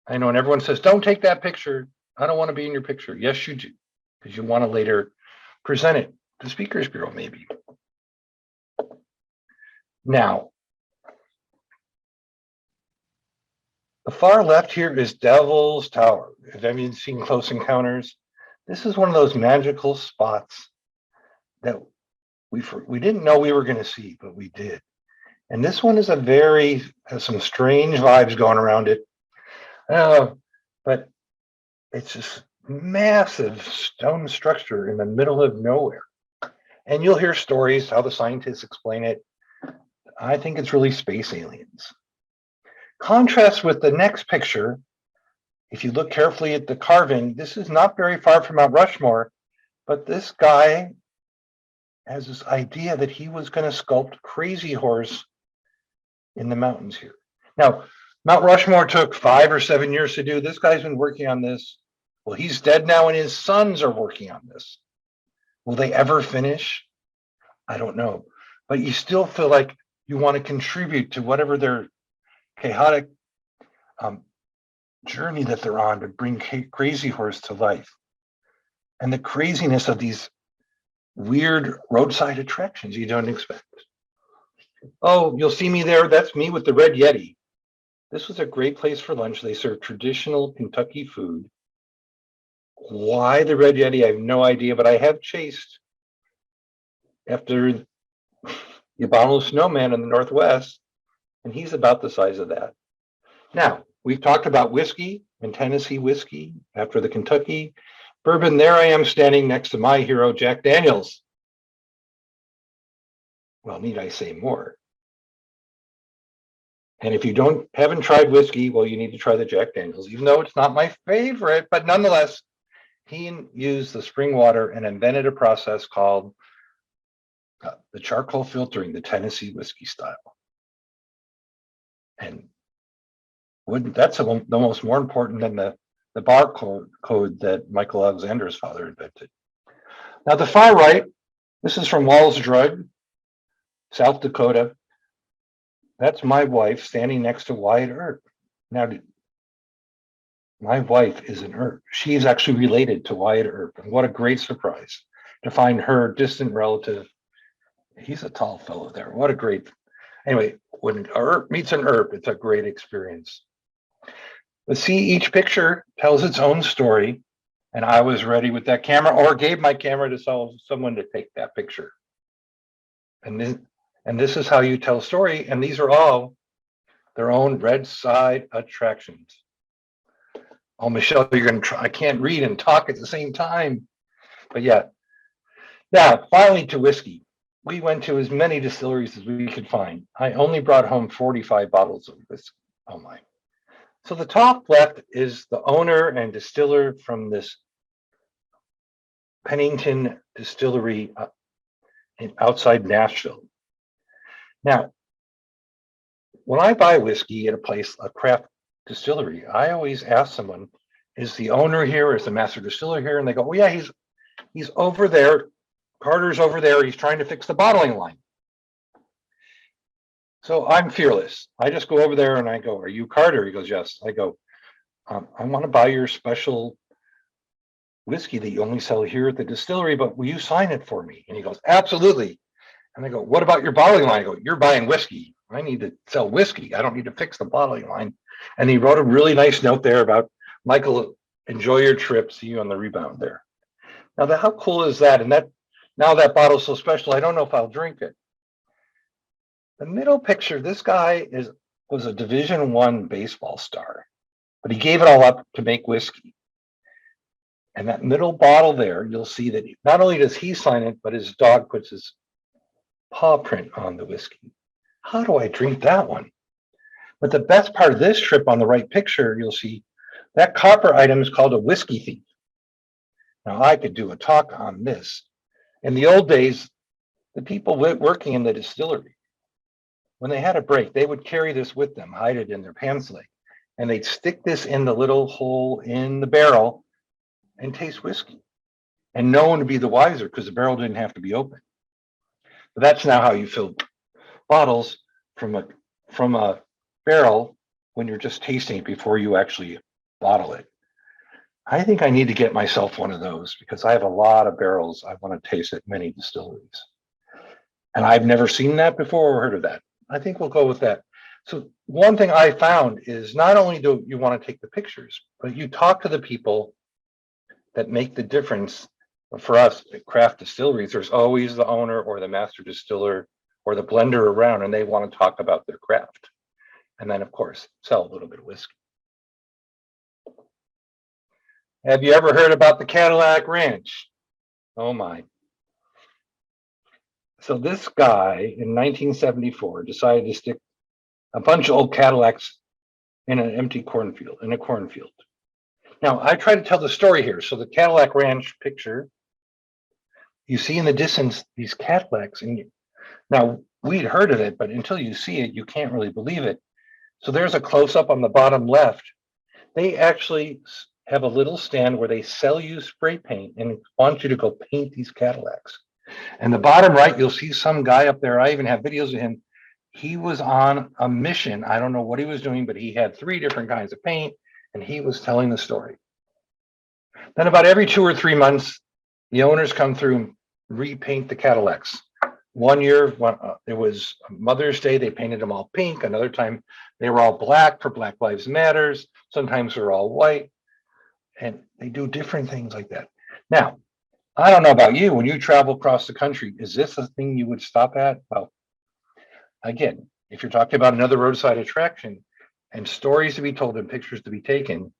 I know, and everyone says, don't take that picture. I don't want to be in your picture. Yes, you do, because you want to later present it to Speakers Bureau, maybe. Now, the far left here is Devil's Tower. Have you seen Close Encounters? This is one of those magical spots that we didn't know we were going to see, but we did. And this one is has some strange vibes going around it. But it's this massive stone structure in the middle of nowhere. And you'll hear stories, how the scientists explain it. I think it's really space aliens. Contrast with the next picture, if you look carefully at the carving, this is not very far from Mount Rushmore, but this guy has this idea that he was going to sculpt Crazy Horse in the mountains here. Now, Mount Rushmore took 5 or 7 years to do. This guy's been working on this. Well, he's dead now, and his sons are working on this. Will they ever finish? I don't know. But you still feel like you want to contribute to whatever their chaotic journey that they're on to bring Crazy Horse to life. And the craziness of these weird roadside attractions you don't expect. Oh, you'll see me there. That's me with the Red Yeti. This was a great place for lunch. They serve traditional Kentucky food. Why the Red Yeti? I have no idea, but I have chased after the abominable snowman in the Northwest, and he's about the size of that. Now, we've talked about whiskey and Tennessee whiskey after the Kentucky bourbon. There I am standing next to my hero, Jack Daniels. Well, need I say more? And if you haven't tried whiskey, well, you need to try the Jack Daniels, even though it's not my favorite, but nonetheless, he used the spring water and invented a process called the charcoal filtering, the Tennessee whiskey style. And that's the most more important than the bar code that Michael Alexander's father invented. Now, the far right, this is from Wall's Drug, South Dakota. That's my wife standing next to Wyatt Earp. Now, my wife is an Earp. She's actually related to Wyatt Earp. And what a great surprise to find her distant relative. He's a tall fellow there. What a great, anyway, when an Earp meets an Earp, it's a great experience. But see, each picture tells its own story. And I was ready with that camera or gave my camera to someone to take that picture. And this is how you tell a story. And these are all their own red side attractions. Oh, Michelle, you're going to try. I can't read and talk at the same time. But yeah. Now, finally to whiskey. We went to as many distilleries as we could find. I only brought home 45 bottles of whiskey. Oh my. So the top left is the owner and distiller from this Pennington distillery outside Nashville. Now, when I buy whiskey at a craft distillery, I always ask someone, is the owner here? Is the master distiller here? And they go, well, yeah, he's over there. Carter's over there. He's trying to fix the bottling line. So I'm fearless. I just go over there and I go, are you Carter? He goes, yes. I go, I want to buy your special whiskey that you only sell here at the distillery, but will you sign it for me? And he goes, absolutely. And I go, what about your bottling line? I go, you're buying whiskey. I need to sell whiskey. I don't need to fix the bottling line. And he wrote a really nice note there about, Michael, enjoy your trip. See you on the rebound there. Now, how cool is that? And now that bottle's so special, I don't know if I'll drink it. The middle picture, this guy was a Division I baseball star, but he gave it all up to make whiskey. And that middle bottle there, you'll see that not only does he sign it, but his dog puts his paw print on the whiskey. How do I drink that one? But the best part of this trip, on the right picture, you'll see that copper item is called a whiskey thief. Now, I could do a talk on this. In the old days, the people working in the distillery, when they had a break, they would carry this with them, hide it in their pants leg, and they'd stick this in the little hole in the barrel and taste whiskey. And no one would be the wiser because the barrel didn't have to be open. But that's now how you fill bottles from a barrel when you're just tasting it before you actually bottle it. I think I need to get myself one of those because I have a lot of barrels I want to taste at many distilleries. And I've never seen that before or heard of that. I think we'll go with that. So one thing I found is not only do you want to take the pictures, but you talk to the people that make the difference. For us at craft distilleries, there's always the owner or the master distiller or the blender around, and they want to talk about their craft. And then, of course, sell a little bit of whiskey. Have you ever heard about the Cadillac Ranch? Oh my. So this guy in 1974 decided to stick a bunch of old Cadillacs in an empty cornfield, Now, I try to tell the story here. So the Cadillac Ranch picture, you see in the distance these Cadillacs, and now we'd heard of it, but until you see it, you can't really believe it. So there's a close-up on the bottom left. They actually have a little stand where they sell you spray paint and want you to go paint these Cadillacs. And the bottom right, you'll see some guy up there. I even have videos of him. He was on a mission. I don't know what he was doing, but he had 3 different kinds of paint, and he was telling the story. Then about every 2 or 3 months, the owners come through and repaint the Cadillacs. One year, it was Mother's Day, they painted them all pink. Another time, they were all black for Black Lives Matters. Sometimes they're all white. And they do different things like that. Now, I don't know about you, when you travel across the country, is this a thing you would stop at? Well, again, if you're talking about another roadside attraction and stories to be told and pictures to be taken,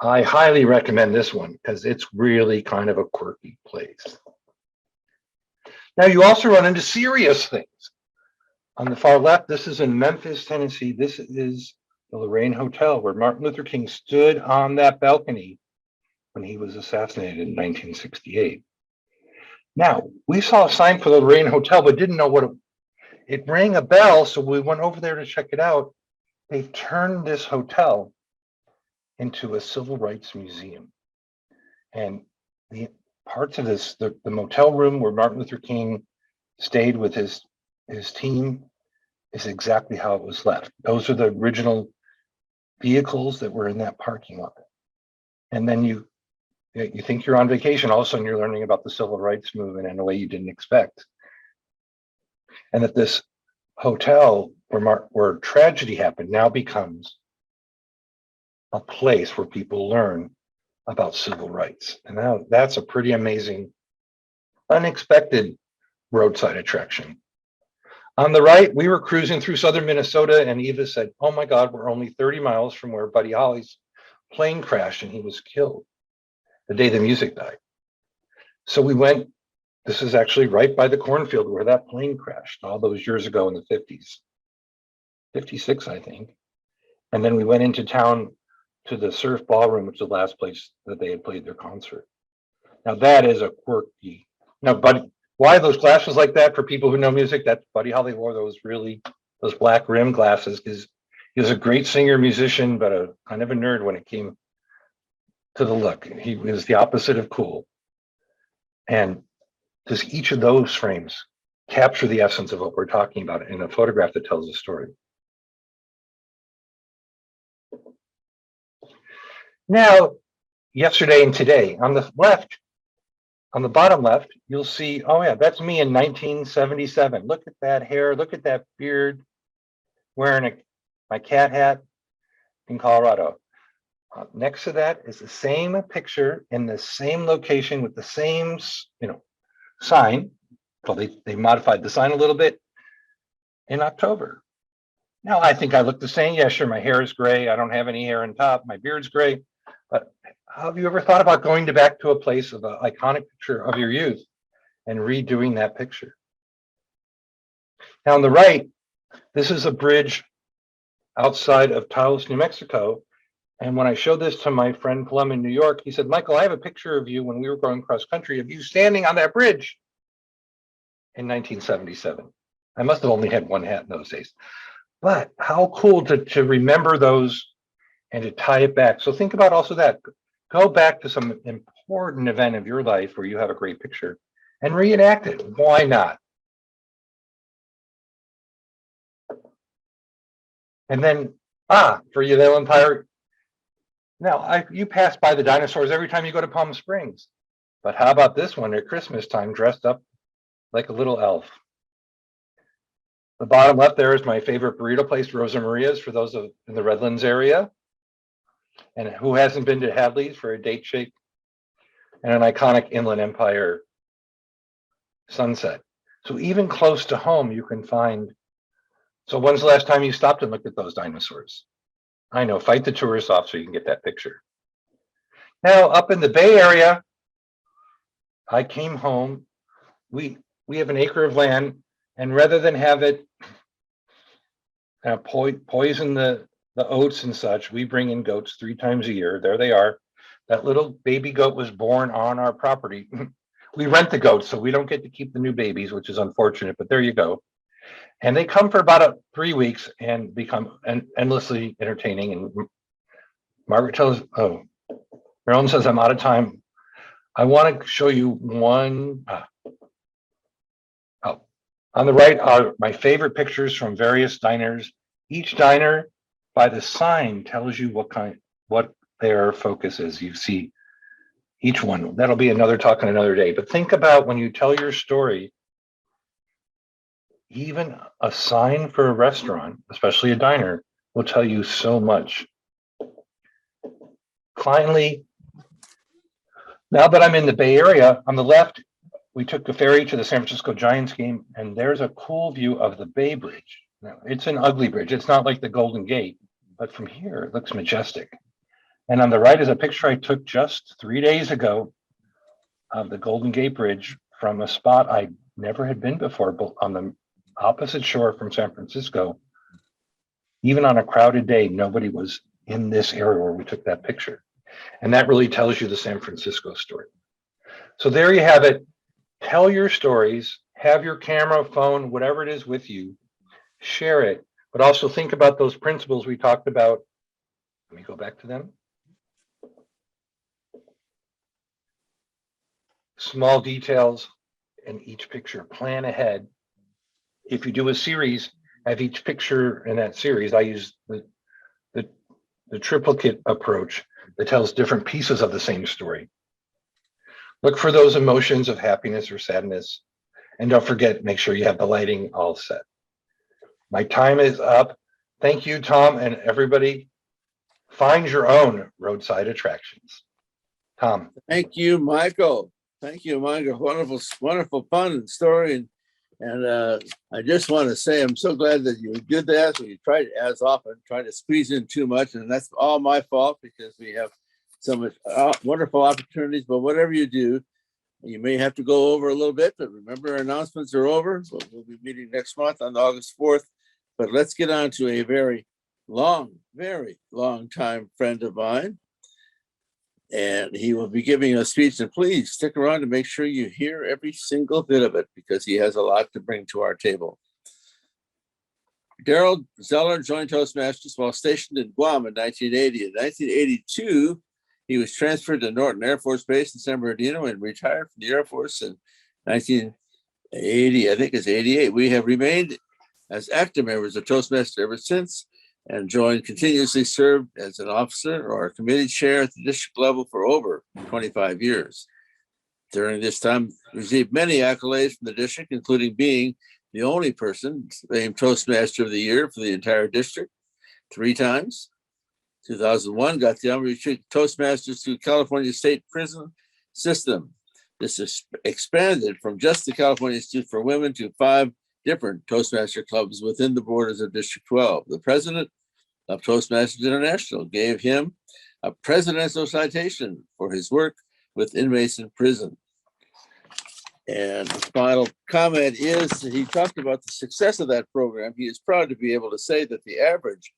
I highly recommend this one because it's really kind of a quirky place. Now, you also run into serious things. On the far left, this is in Memphis, Tennessee. This is the Lorraine Hotel where Martin Luther King stood on that balcony when he was assassinated in 1968. Now, we saw a sign for the Lorraine Hotel, but didn't know what it rang a bell, so we went over there to check it out. They've turned this hotel into a civil rights museum. And the parts of this, the motel room where Martin Luther King stayed with his team is exactly how it was left. Those are the original vehicles that were in that parking lot. And then you think you're on vacation, all of a sudden you're learning about the civil rights movement in a way you didn't expect. And that this hotel where tragedy happened now becomes a place where people learn about civil rights. And now that's a pretty amazing, unexpected roadside attraction. On the right, we were cruising through southern Minnesota and Eva said, oh my God, we're only 30 miles from where Buddy Holly's plane crashed and he was killed the day the music died. So we went, this is actually right by the cornfield where that plane crashed all those years ago in the 50s, 56, I think. And then we went into town to the Surf Ballroom, which is the last place that they had played their concert. Now that is a quirky, now Buddy, why those glasses like that for people who know music? That Buddy Holly wore those black rim glasses because he was a great singer, musician, but a kind of a nerd when it came to the look. He was the opposite of cool. And does each of those frames capture the essence of what we're talking about in a photograph that tells a story? Now, yesterday and today, on the left, on the bottom left, you'll see, oh yeah, that's me in 1977. Look at that hair, look at that beard, wearing my cat hat in Colorado. Next to that is the same picture in the same location with the same, sign. Well, they modified the sign a little bit in October. Now I think I look the same. Yeah, sure, my hair is gray. I don't have any hair on top. My beard's gray. But have you ever thought about going back to a place of an iconic picture of your youth and redoing that picture? Now on the right, this is a bridge outside of Taos, New Mexico. And when I showed this to my friend Plum in New York, he said, Michael, I have a picture of you when we were going cross country of you standing on that bridge in 1977. I must have only had one hat in those days. But how cool to remember those and to tie it back. So think about also that. Go back to some important event of your life where you have a great picture and reenact it. Why not? And then, for you, the Empire. Now, you pass by the dinosaurs every time you go to Palm Springs. But how about this one at Christmas time, dressed up like a little elf? The bottom left there is my favorite burrito place, Rosa Maria's, for those in the Redlands area. And who hasn't been to Hadley's for a date shake and an iconic Inland Empire sunset? So even close to home, you can find. So when's the last time you stopped and looked at those dinosaurs? I know, fight the tourists off so you can get that picture. Now up in the Bay Area, I came home. We have an acre of land, and rather than have it poison the oats and such, we bring in goats 3 times a year. There they are. That little baby goat was born on our property. We rent the goats, so we don't get to keep the new babies, which is unfortunate, but there you go. And they come for about 3 weeks and become endlessly entertaining. And Margaret Marilyn says I'm out of time. I want to show you one. On the right are my favorite pictures from various diners. Each diner by the sign tells you what their focus is. You see each one. That'll be another talk on another day. But think about when you tell your story, even a sign for a restaurant, especially a diner, will tell you so much. Finally, now that I'm in the Bay Area, on the left, we took the ferry to the San Francisco Giants game, and there's a cool view of the Bay Bridge. Now, it's an ugly bridge. It's not like the Golden Gate, but from here, it looks majestic. And on the right is a picture I took just 3 days ago of the Golden Gate Bridge from a spot I never had been before on the opposite shore from San Francisco. Even on a crowded day, nobody was in this area where we took that picture. And that really tells you the San Francisco story. So there you have it. Tell your stories, have your camera, phone, whatever it is with you, share it, but also think about those principles we talked about. Let me go back to them. Small details in each picture. Plan ahead. If you do a series, have each picture in that series. I use the triplicate approach that tells different pieces of the same story. Look for those emotions of happiness or sadness. And don't forget, make sure you have the lighting all set. My time is up. Thank you, Tom, and everybody. Find your own roadside attractions. Tom. Thank you, Michael. Thank you, Michael. Wonderful, wonderful fun and story. And I just want to say, I'm so glad that you did that. So you tried as often, try to squeeze in too much. And that's all my fault because we have so much wonderful opportunities. But whatever you do, you may have to go over a little bit, but remember our announcements are over. So we'll be meeting next month on August 4th. But let's get on to a very long time friend of mine. And he will be giving a speech, and please stick around to make sure you hear every single bit of it because he has a lot to bring to our table. Daryl Zeller joined Toastmasters while stationed in Guam in 1980. In 1982, he was transferred to Norton Air Force Base in San Bernardino and retired from the Air Force in 1980, I think it's 88. We have remained as active members of Toastmasters ever since, and continuously served as an officer or a committee chair at the district level for over 25 years. During this time, received many accolades from the district, including being the only person named Toastmaster of the Year for the entire district 3 times. 2001, got the honor to treat Toastmasters to California State Prison System. This is expanded from just the California Institute for Women to 5 different Toastmaster clubs within the borders of District 12. The president of Toastmasters International gave him a presidential citation for his work with inmates in prison. And his final comment is he talked about the success of that program. He is proud to be able to say that the average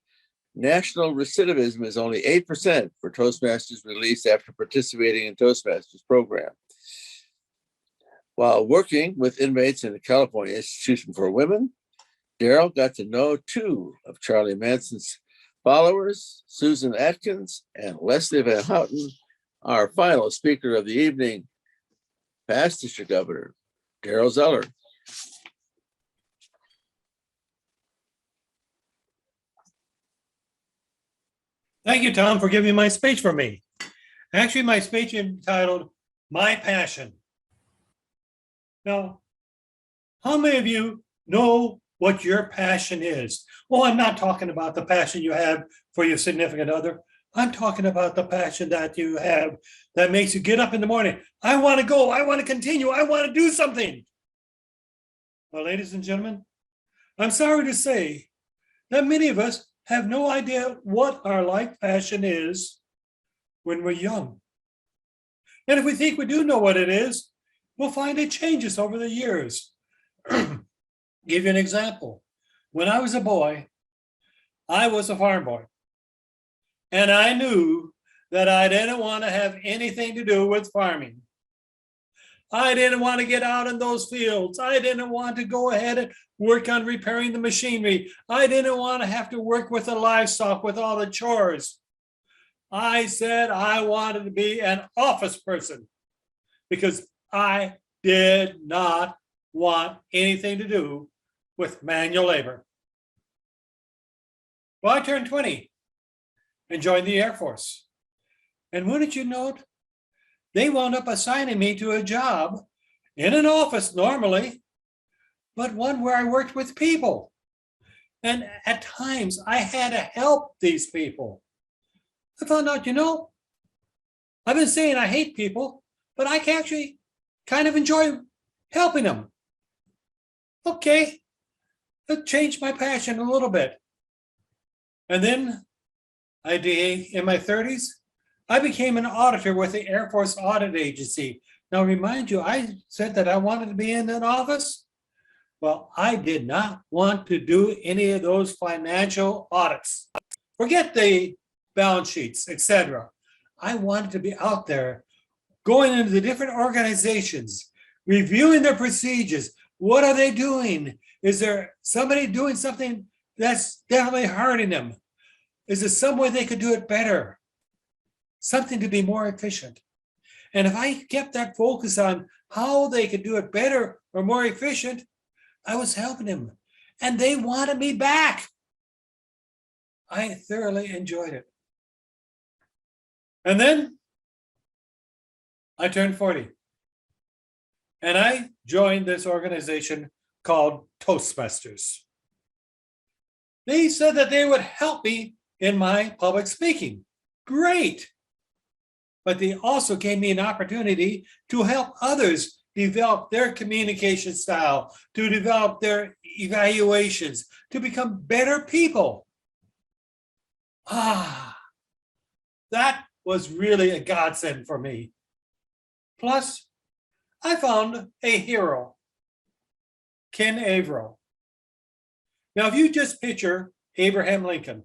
national recidivism is only 8% for Toastmasters released after participating in Toastmasters program. While working with inmates in the California Institution for Women, Daryl got to know 2 of Charlie Manson's followers, Susan Atkins and Leslie Van Houten. Our final speaker of the evening, past district governor, Daryl Zeller. Thank you, Tom, for giving my speech for me. Actually, my speech is entitled, My Passion. Now, how many of you know what your passion is? Well, I'm not talking about the passion you have for your significant other. I'm talking about the passion that you have that makes you get up in the morning. I want to go. I want to continue. I want to do something. Well, ladies and gentlemen, I'm sorry to say that many of us have no idea what our life passion is when we're young. And if we think we do know what it is, we'll find it changes over the years. Give you an example. When I was a boy, I was a farm boy. And I knew that I didn't want to have anything to do with farming. I didn't want to get out in those fields. I didn't want to go ahead and work on repairing the machinery. I didn't want to have to work with the livestock with all the chores. I said I wanted to be an office person because I did not want anything to do with manual labor. Well, I turned 20 and joined the Air Force. And wouldn't you know it? They wound up assigning me to a job in an office normally, but one where I worked with people. And at times I had to help these people. I found out, I've been saying I hate people, but I can actually kind of enjoy helping them. Okay, that changed my passion a little bit. And then in my 30s, I became an auditor with the Air Force Audit Agency. Now, remind you, I said that I wanted to be in an office. Well, I did not want to do any of those financial audits. Forget the balance sheets, etc. I wanted to be out there, going into the different organizations, reviewing their procedures. What are they doing? Is there somebody doing something that's definitely hurting them? Is there some way they could do it better? Something to be more efficient. And if I kept that focus on how they could do it better or more efficient, I was helping them. And they wanted me back. I thoroughly enjoyed it. And then I turned 40. And I joined this organization called Toastmasters. They said that they would help me in my public speaking. Great. But they also gave me an opportunity to help others develop their communication style, to develop their evaluations, to become better people. That was really a godsend for me. Plus, I found a hero, Ken Averill. Now, if you just picture Abraham Lincoln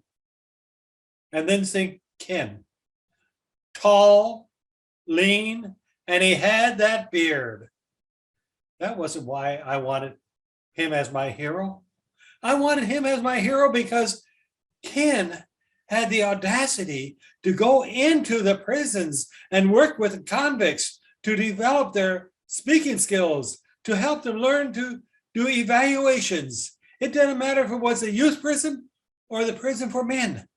and then think Ken, tall, lean, and he had that beard. That wasn't why I wanted him as my hero. I wanted him as my hero because Ken had the audacity to go into the prisons and work with convicts to develop their speaking skills, to help them learn to do evaluations. It didn't matter if it was a youth prison or the prison for men.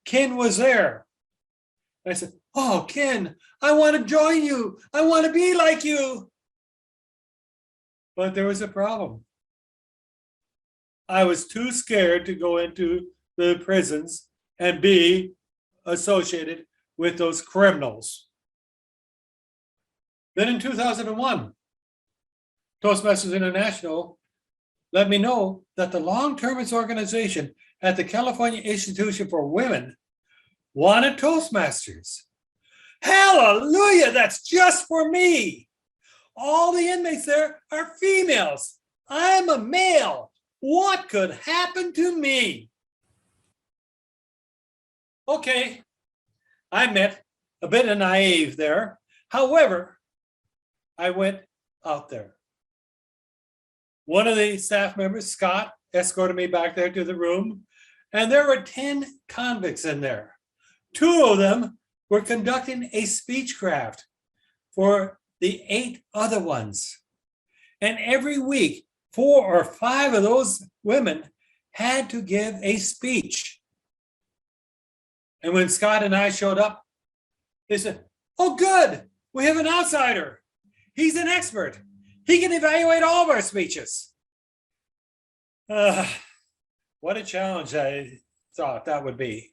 Ken was there. I said, oh, Ken, I want to join you. I want to be like you. But there was a problem. I was too scared to go into the prisons and be associated with those criminals. Then in 2001, Toastmasters International let me know that the long-termist organization at the California Institution for Women wanted Toastmasters. Hallelujah, that's just for me. All the inmates there are females. I'm a male. What could happen to me? Okay, I admit a bit naive there. However, I went out there. One of the staff members, Scott, escorted me back there to the room, and there were 10 convicts in there. 2 of them were conducting a speechcraft for the 8 other ones. And every week, 4 or 5 of those women had to give a speech. And when Scott and I showed up, they said, oh, good, we have an outsider. He's an expert. He can evaluate all of our speeches. What a challenge I thought that would be.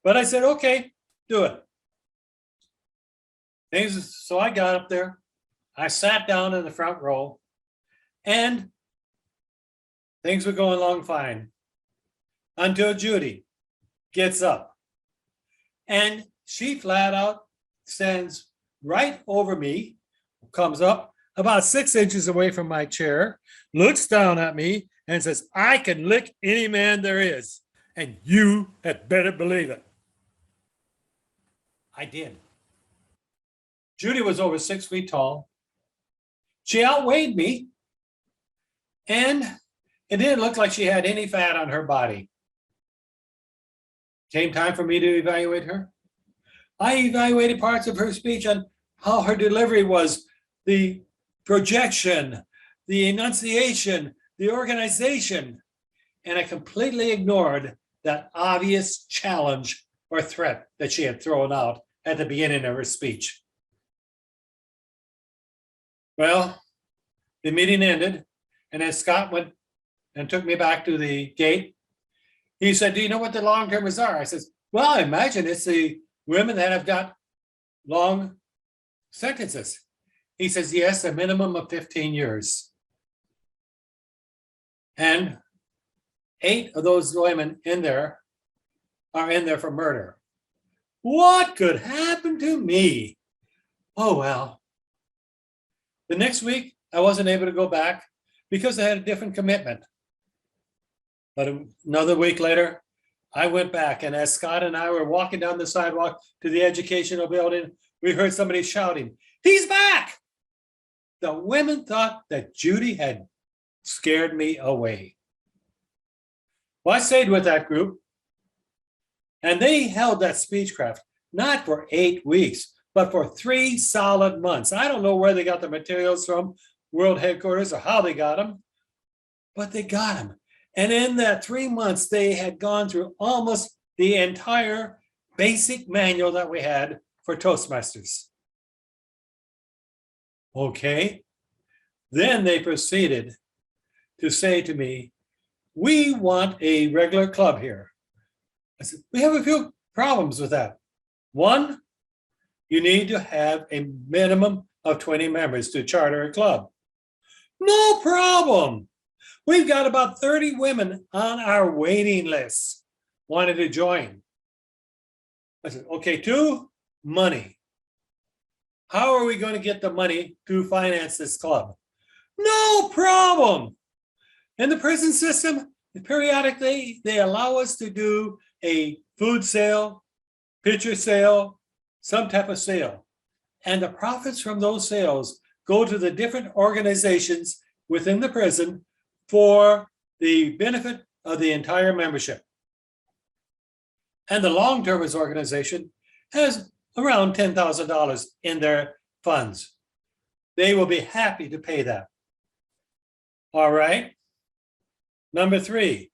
But I said, okay, do it. So I got up there. I sat down in the front row, and things were going along fine until Judy gets up. And she flat out stands right over me, comes up about 6 inches away from my chair, looks down at me and says, I can lick any man there is, and you had better believe it. I did. Judy was over 6 feet tall. She outweighed me, and it didn't look like she had any fat on her body. Came time for me to evaluate her. I evaluated parts of her speech on how her delivery was, the projection, the enunciation, the organization, and I completely ignored that obvious challenge or threat that she had thrown out at the beginning of her speech. Well, the meeting ended, and as Scott went and took me back to the gate, he said, do you know what the long-termers are? I said, well, I imagine it's the women that have got long sentences. He says, yes, a minimum of 15 years. And 8 of those women in there are in there for murder. What could happen to me? Oh, well. The next week, I wasn't able to go back because they had a different commitment. But another week later, I went back, and as Scott and I were walking down the sidewalk to the educational building, we heard somebody shouting, "He's back!" The women thought that Judy had scared me away. Well, I stayed with that group, and they held that speechcraft not for 8 weeks, but for 3 solid months. I don't know where they got the materials from, World Headquarters, or how they got them, but they got them. And in that 3 months, they had gone through almost the entire basic manual that we had for Toastmasters. Okay. Then they proceeded to say to me, "We want a regular club here." I said, "We have a few problems with that. One, you need to have a minimum of 20 members to charter a club." "No problem. We've got about 30 women on our waiting list wanted to join." I said, "Okay, 2, money. How are we going to get the money to finance this club?" "No problem. In the prison system, periodically, they allow us to do a food sale, picture sale, some type of sale. And the profits from those sales go to the different organizations within the prison for the benefit of the entire membership. And the long-termers organization has around $10,000 in their funds. They will be happy to pay that. All right. Number 3,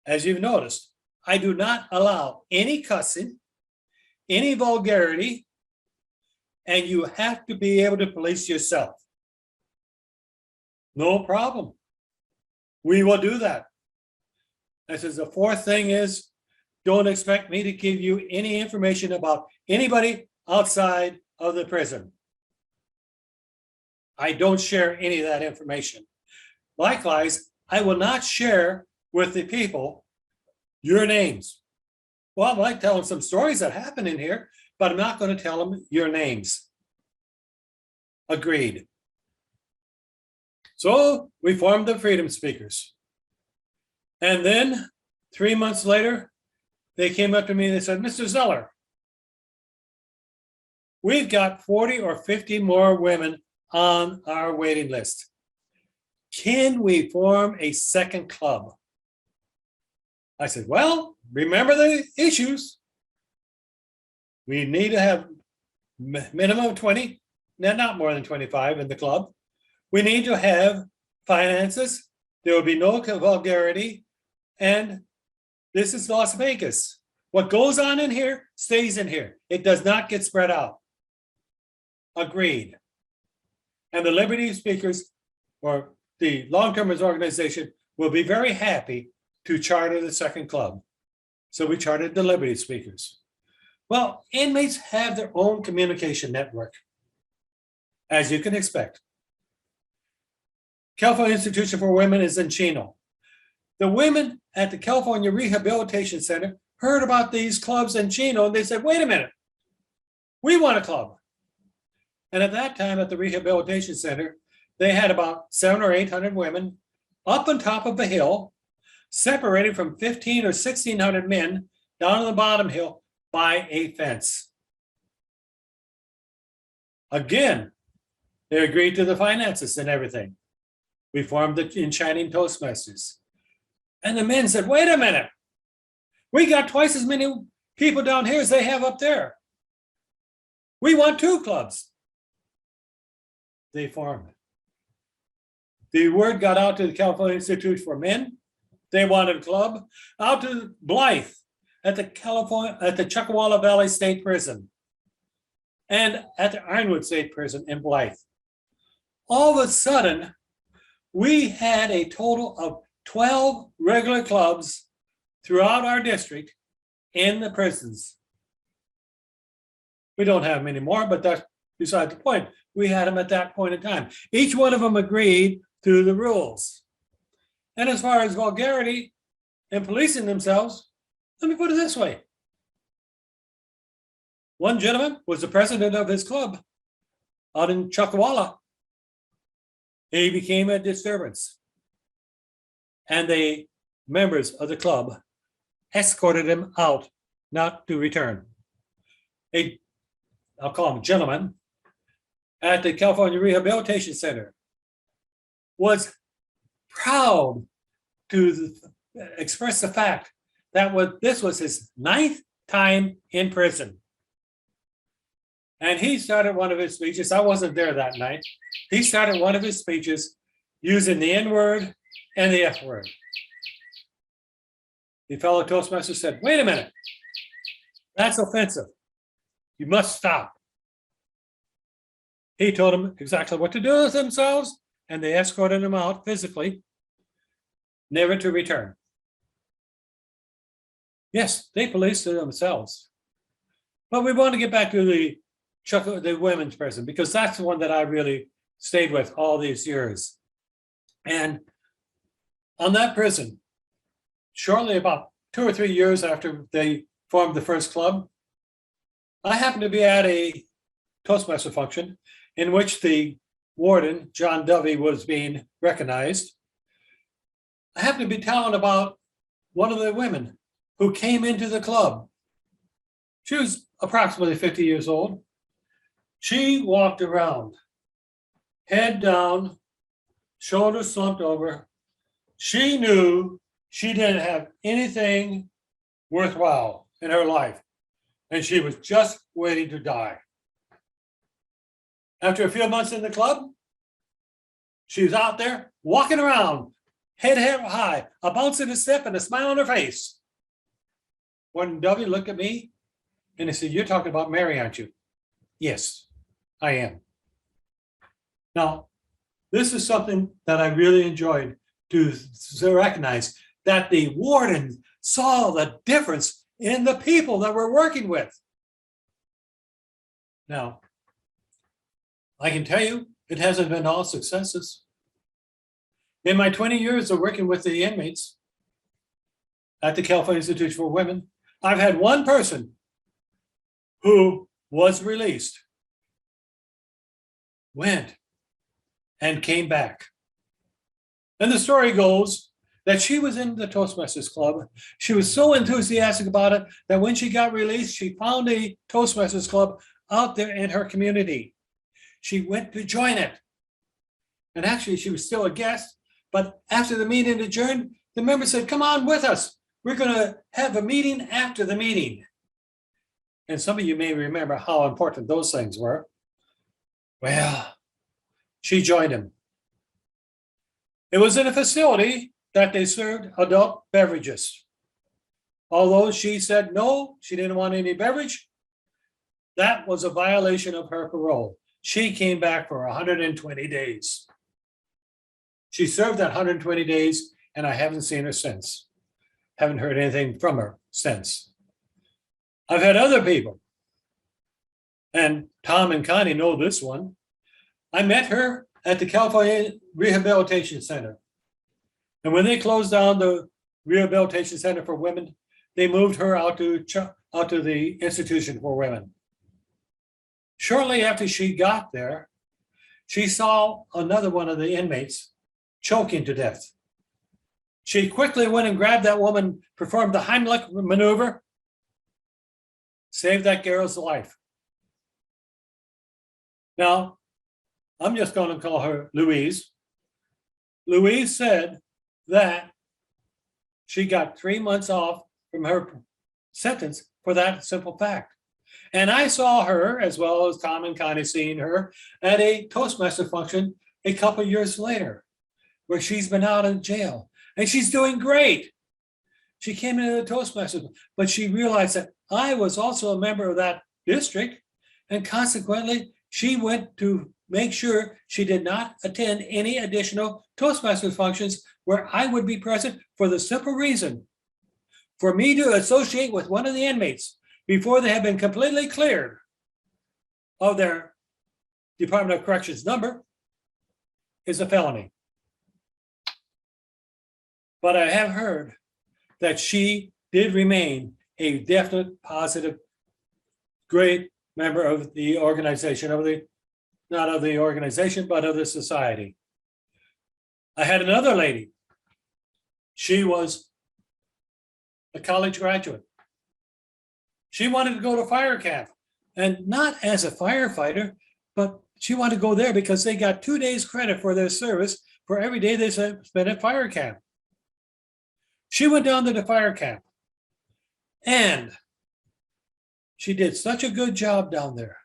as you've noticed, I do not allow any cussing, any vulgarity, and you have to be able to police yourself. No problem. We will do that. This is the 4th thing is, don't expect me to give you any information about anybody outside of the prison. I don't share any of that information. Likewise, I will not share with the people your names. Well, I might tell them some stories that happen in here, but I'm not going to tell them your names. Agreed. So we formed the Freedom Speakers. And then 3 months later, they came up to me and they said, "Mr. Zeller, we've got 40 or 50 more women on our waiting list. Can we form a second club?" I said, "Well, remember the issues. We need to have minimum of 20, not more than 25 in the club. We need to have finances. There will be no vulgarity. And this is Las Vegas. What goes on in here stays in here. It does not get spread out." Agreed. And the Liberty Speakers, or the long-termers organization, will be very happy to charter the second club. So we chartered the Liberty Speakers. Well, inmates have their own communication network, as you can expect. California Institution for Women is in Chino. The women at the California Rehabilitation Center heard about these clubs in Chino, and they said, "Wait a minute, we want a club." And at that time at the Rehabilitation Center, they had about 700 or 800 women up on top of a hill, separated from 15 or 1,600 men down on the bottom hill by a fence. Again, they agreed to the finances and everything. We formed the Enchanting Toastmasters. And the men said, "Wait a minute, we got twice as many people down here as they have up there. We want 2 clubs. They formed. The word got out to the California Institute for Men. They wanted a club. Out to Blythe at the Chuckawalla Valley State Prison and at the Ironwood State Prison in Blythe. All of a sudden, we had a total of 12 regular clubs throughout our district in the prisons. We don't have them anymore, but that's beside the point. We had them at that point in time. Each one of them agreed to the rules. And as far as vulgarity and policing themselves, let me put it this way. One gentleman was the president of his club out in Chuckawalla. he became a disturbance. And the members of the club escorted him out, not to return. I'll call him gentleman, at the California Rehabilitation Center was proud to express the fact that this was his 9th time in prison. And he started one of his speeches. I wasn't there that night. He started one of his speeches using the N word and the F word. The fellow Toastmaster said, wait a minute, that's offensive. You must stop. He told them exactly what to do with themselves, and they escorted him out physically, never to return. Yes, they policed themselves. But we want to get back to the women's prison, because that's the one that I really stayed with all these years. And on that prison, shortly about 2 or 3 years after they formed the first club, I happened to be at a Toastmaster function in which the warden, John Dovey, was being recognized. I happened to be telling about one of the women who came into the club. She was approximately 50 years old. She walked around, head down, shoulders slumped over. She knew she didn't have anything worthwhile in her life, and she was just waiting to die. After a few months in the club, she was out there walking around, head high, a bounce in a step and a smile on her face. Warden W looked at me and he said, you're talking about Mary, aren't you? Yes, I am. Now, this is something that I really enjoyed to recognize, that the warden saw the difference in the people that we're working with. Now, I can tell you, it hasn't been all successes. In my 20 years of working with the inmates at the California Institution for Women, I've had one person who was released, went and came back. And the story goes that she was in the Toastmasters Club. She was so enthusiastic about it that when she got released, she found a Toastmasters Club out there in her community. She went to join it. And actually, she was still a guest. But after the meeting adjourned, the member said, come on with us. We're going to have a meeting after the meeting. And some of you may remember how important those things were. Well, she joined him. It was in a facility that they served adult beverages. Although she said no, she didn't want any beverage, that was a violation of her parole. She came back for 120 days. She served that 120 days, and I haven't seen her since. Haven't heard anything from her since. I've had other people, and Tom and Connie know this one. I met her at the California Rehabilitation Center. And when they closed down the Rehabilitation Center for Women, they moved her out to the Institution for Women. Shortly after she got there, she saw another one of the inmates choking to death. She quickly went and grabbed that woman, performed the Heimlich maneuver, saved that girl's life. Now, I'm just going to call her Louise. Louise said that she got 3 months off from her sentence for that simple fact. And I saw her, as well as Tom and Connie seeing her, at a Toastmaster function a couple of years later, where she's been out of jail. And she's doing great. She came into the Toastmasters, but she realized that I was also a member of that district, and consequently, she went to make sure she did not attend any additional Toastmasters functions where I would be present, for the simple reason, for me to associate with one of the inmates before they have been completely cleared of their Department of Corrections number is a felony. But I have heard that she did remain a definite, positive, great member of the organization, not of the organization, but of the society. I had another lady. She was a college graduate. She wanted to go to fire camp, and not as a firefighter, but she wanted to go there because they got 2 days credit for their service for every day they spent at fire camp. She went down to the fire camp, and she did such a good job down there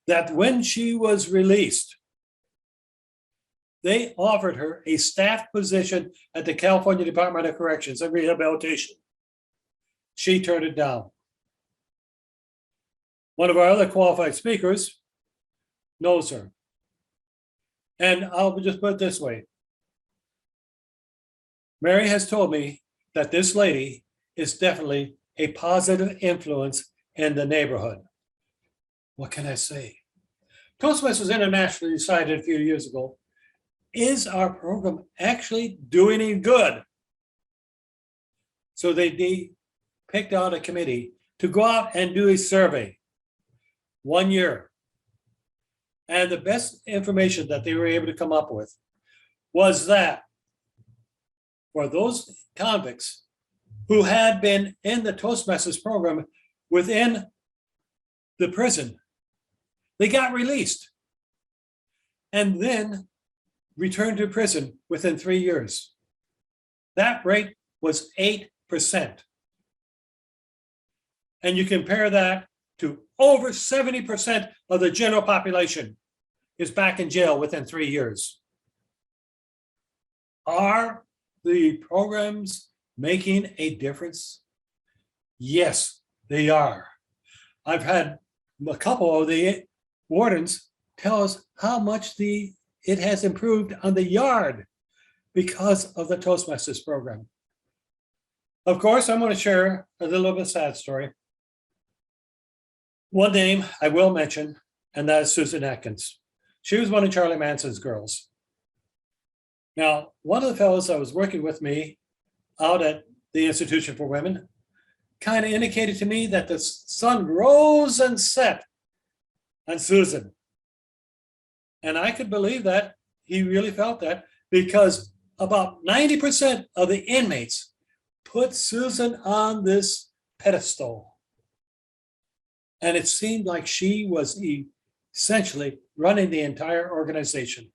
that when she was released, they offered her a staff position at the California Department of Corrections and Rehabilitation. She turned it down. One of our other qualified speakers knows her. And I'll just put it this way. Mary has told me that this lady is definitely a positive influence in the neighborhood. What can I say? Toastmasters International decided a few years ago, is our program actually doing any good? So they picked out a committee to go out and do a survey 1 year. And the best information that they were able to come up with was that for those convicts who had been in the Toastmasters program within the prison, they got released and then returned to prison within 3 years. That rate was 8%. And you compare that to over 70% of the general population is back in jail within 3 years. Are the programs making a difference? Yes, they are. I've had a couple of the wardens tell us how much it has improved on the yard because of the Toastmasters program. Of course, I'm going to share a little bit sad story. One name I will mention, and that is Susan Atkins. She was one of Charlie Manson's girls. Now, one of the fellows that was working with me out at the Institution for Women kind of indicated to me that the sun rose and set on Susan. And I could believe that. He really felt that because about 90% of the inmates put Susan on this pedestal. And it seemed like she was essentially running the entire organization.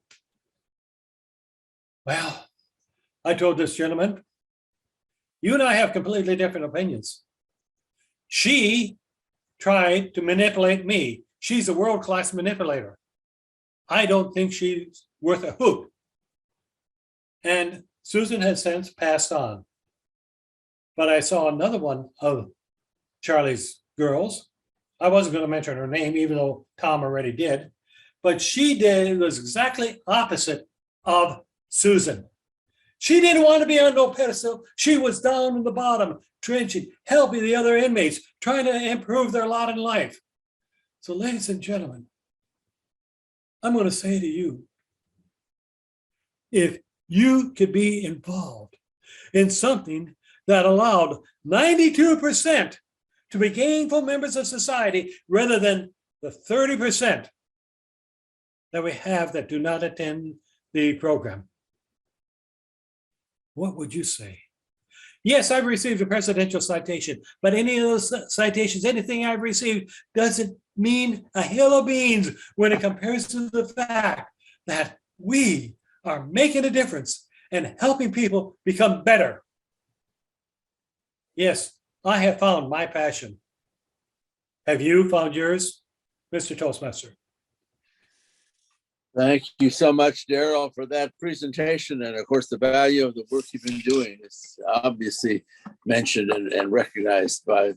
Well, I told this gentleman, you and I have completely different opinions. She tried to manipulate me. She's a world-class manipulator. I don't think she's worth a hoot. And Susan has since passed on. But I saw another one of Charlie's girls. I wasn't going to mention her name, even though Tom already did. But she did, it was exactly opposite of Susan. She didn't want to be on no pedestal. She was down in the bottom, trenching, helping the other inmates, trying to improve their lot in life. So ladies and gentlemen, I'm going to say to you, if you could be involved in something that allowed 92% to be gainful members of society rather than the 30% that we have that do not attend the program, what would you say? Yes, I've received a presidential citation, but any of those citations, anything I've received doesn't mean a hill of beans when it compares to the fact that we are making a difference and helping people become better. Yes, I have found my passion. Have you found yours, Mr. Toastmaster? Thank you so much, Daryl, for that presentation. And of course, the value of the work you've been doing is obviously mentioned and recognized by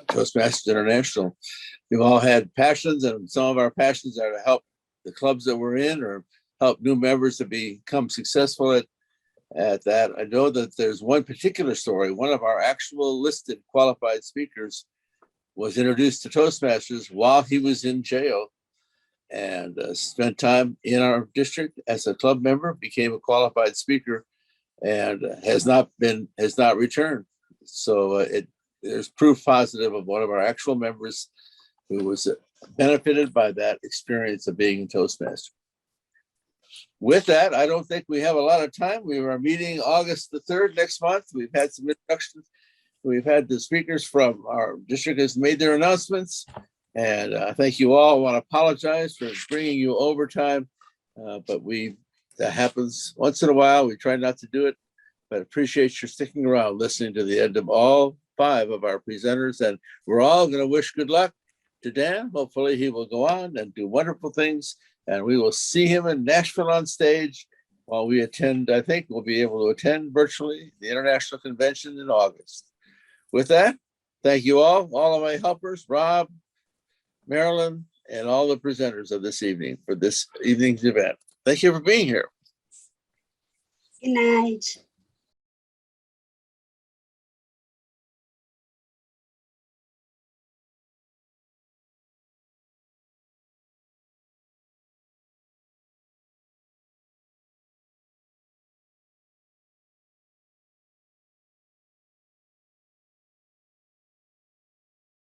Toastmasters International. We've all had passions, and some of our passions are to help the clubs that we're in or help new members to become successful at that. I know that there's one particular story. One of our actual listed qualified speakers was introduced to Toastmasters while he was in jail, and spent time in our district as a club member, became a qualified speaker, and has not returned. So there's proof positive of one of our actual members who was benefited by that experience of being a Toastmaster. With that, I don't think we have a lot of time. We are meeting August the 3rd next month. We've had some introductions. We've had the speakers from our district has made their announcements. And thank you all. I want to apologize for bringing you overtime, but that happens once in a while. We try not to do it, but appreciate your sticking around, listening to the end of all 5 of our presenters. And we're all going to wish good luck to Dan. Hopefully he will go on and do wonderful things. And we will see him in Nashville on stage while we attend. I think we'll be able to attend virtually the International Convention in August. With that, thank you all of my helpers, Rob, Marilyn, and all the presenters of this evening for this evening's event. Thank you for being here. Good night.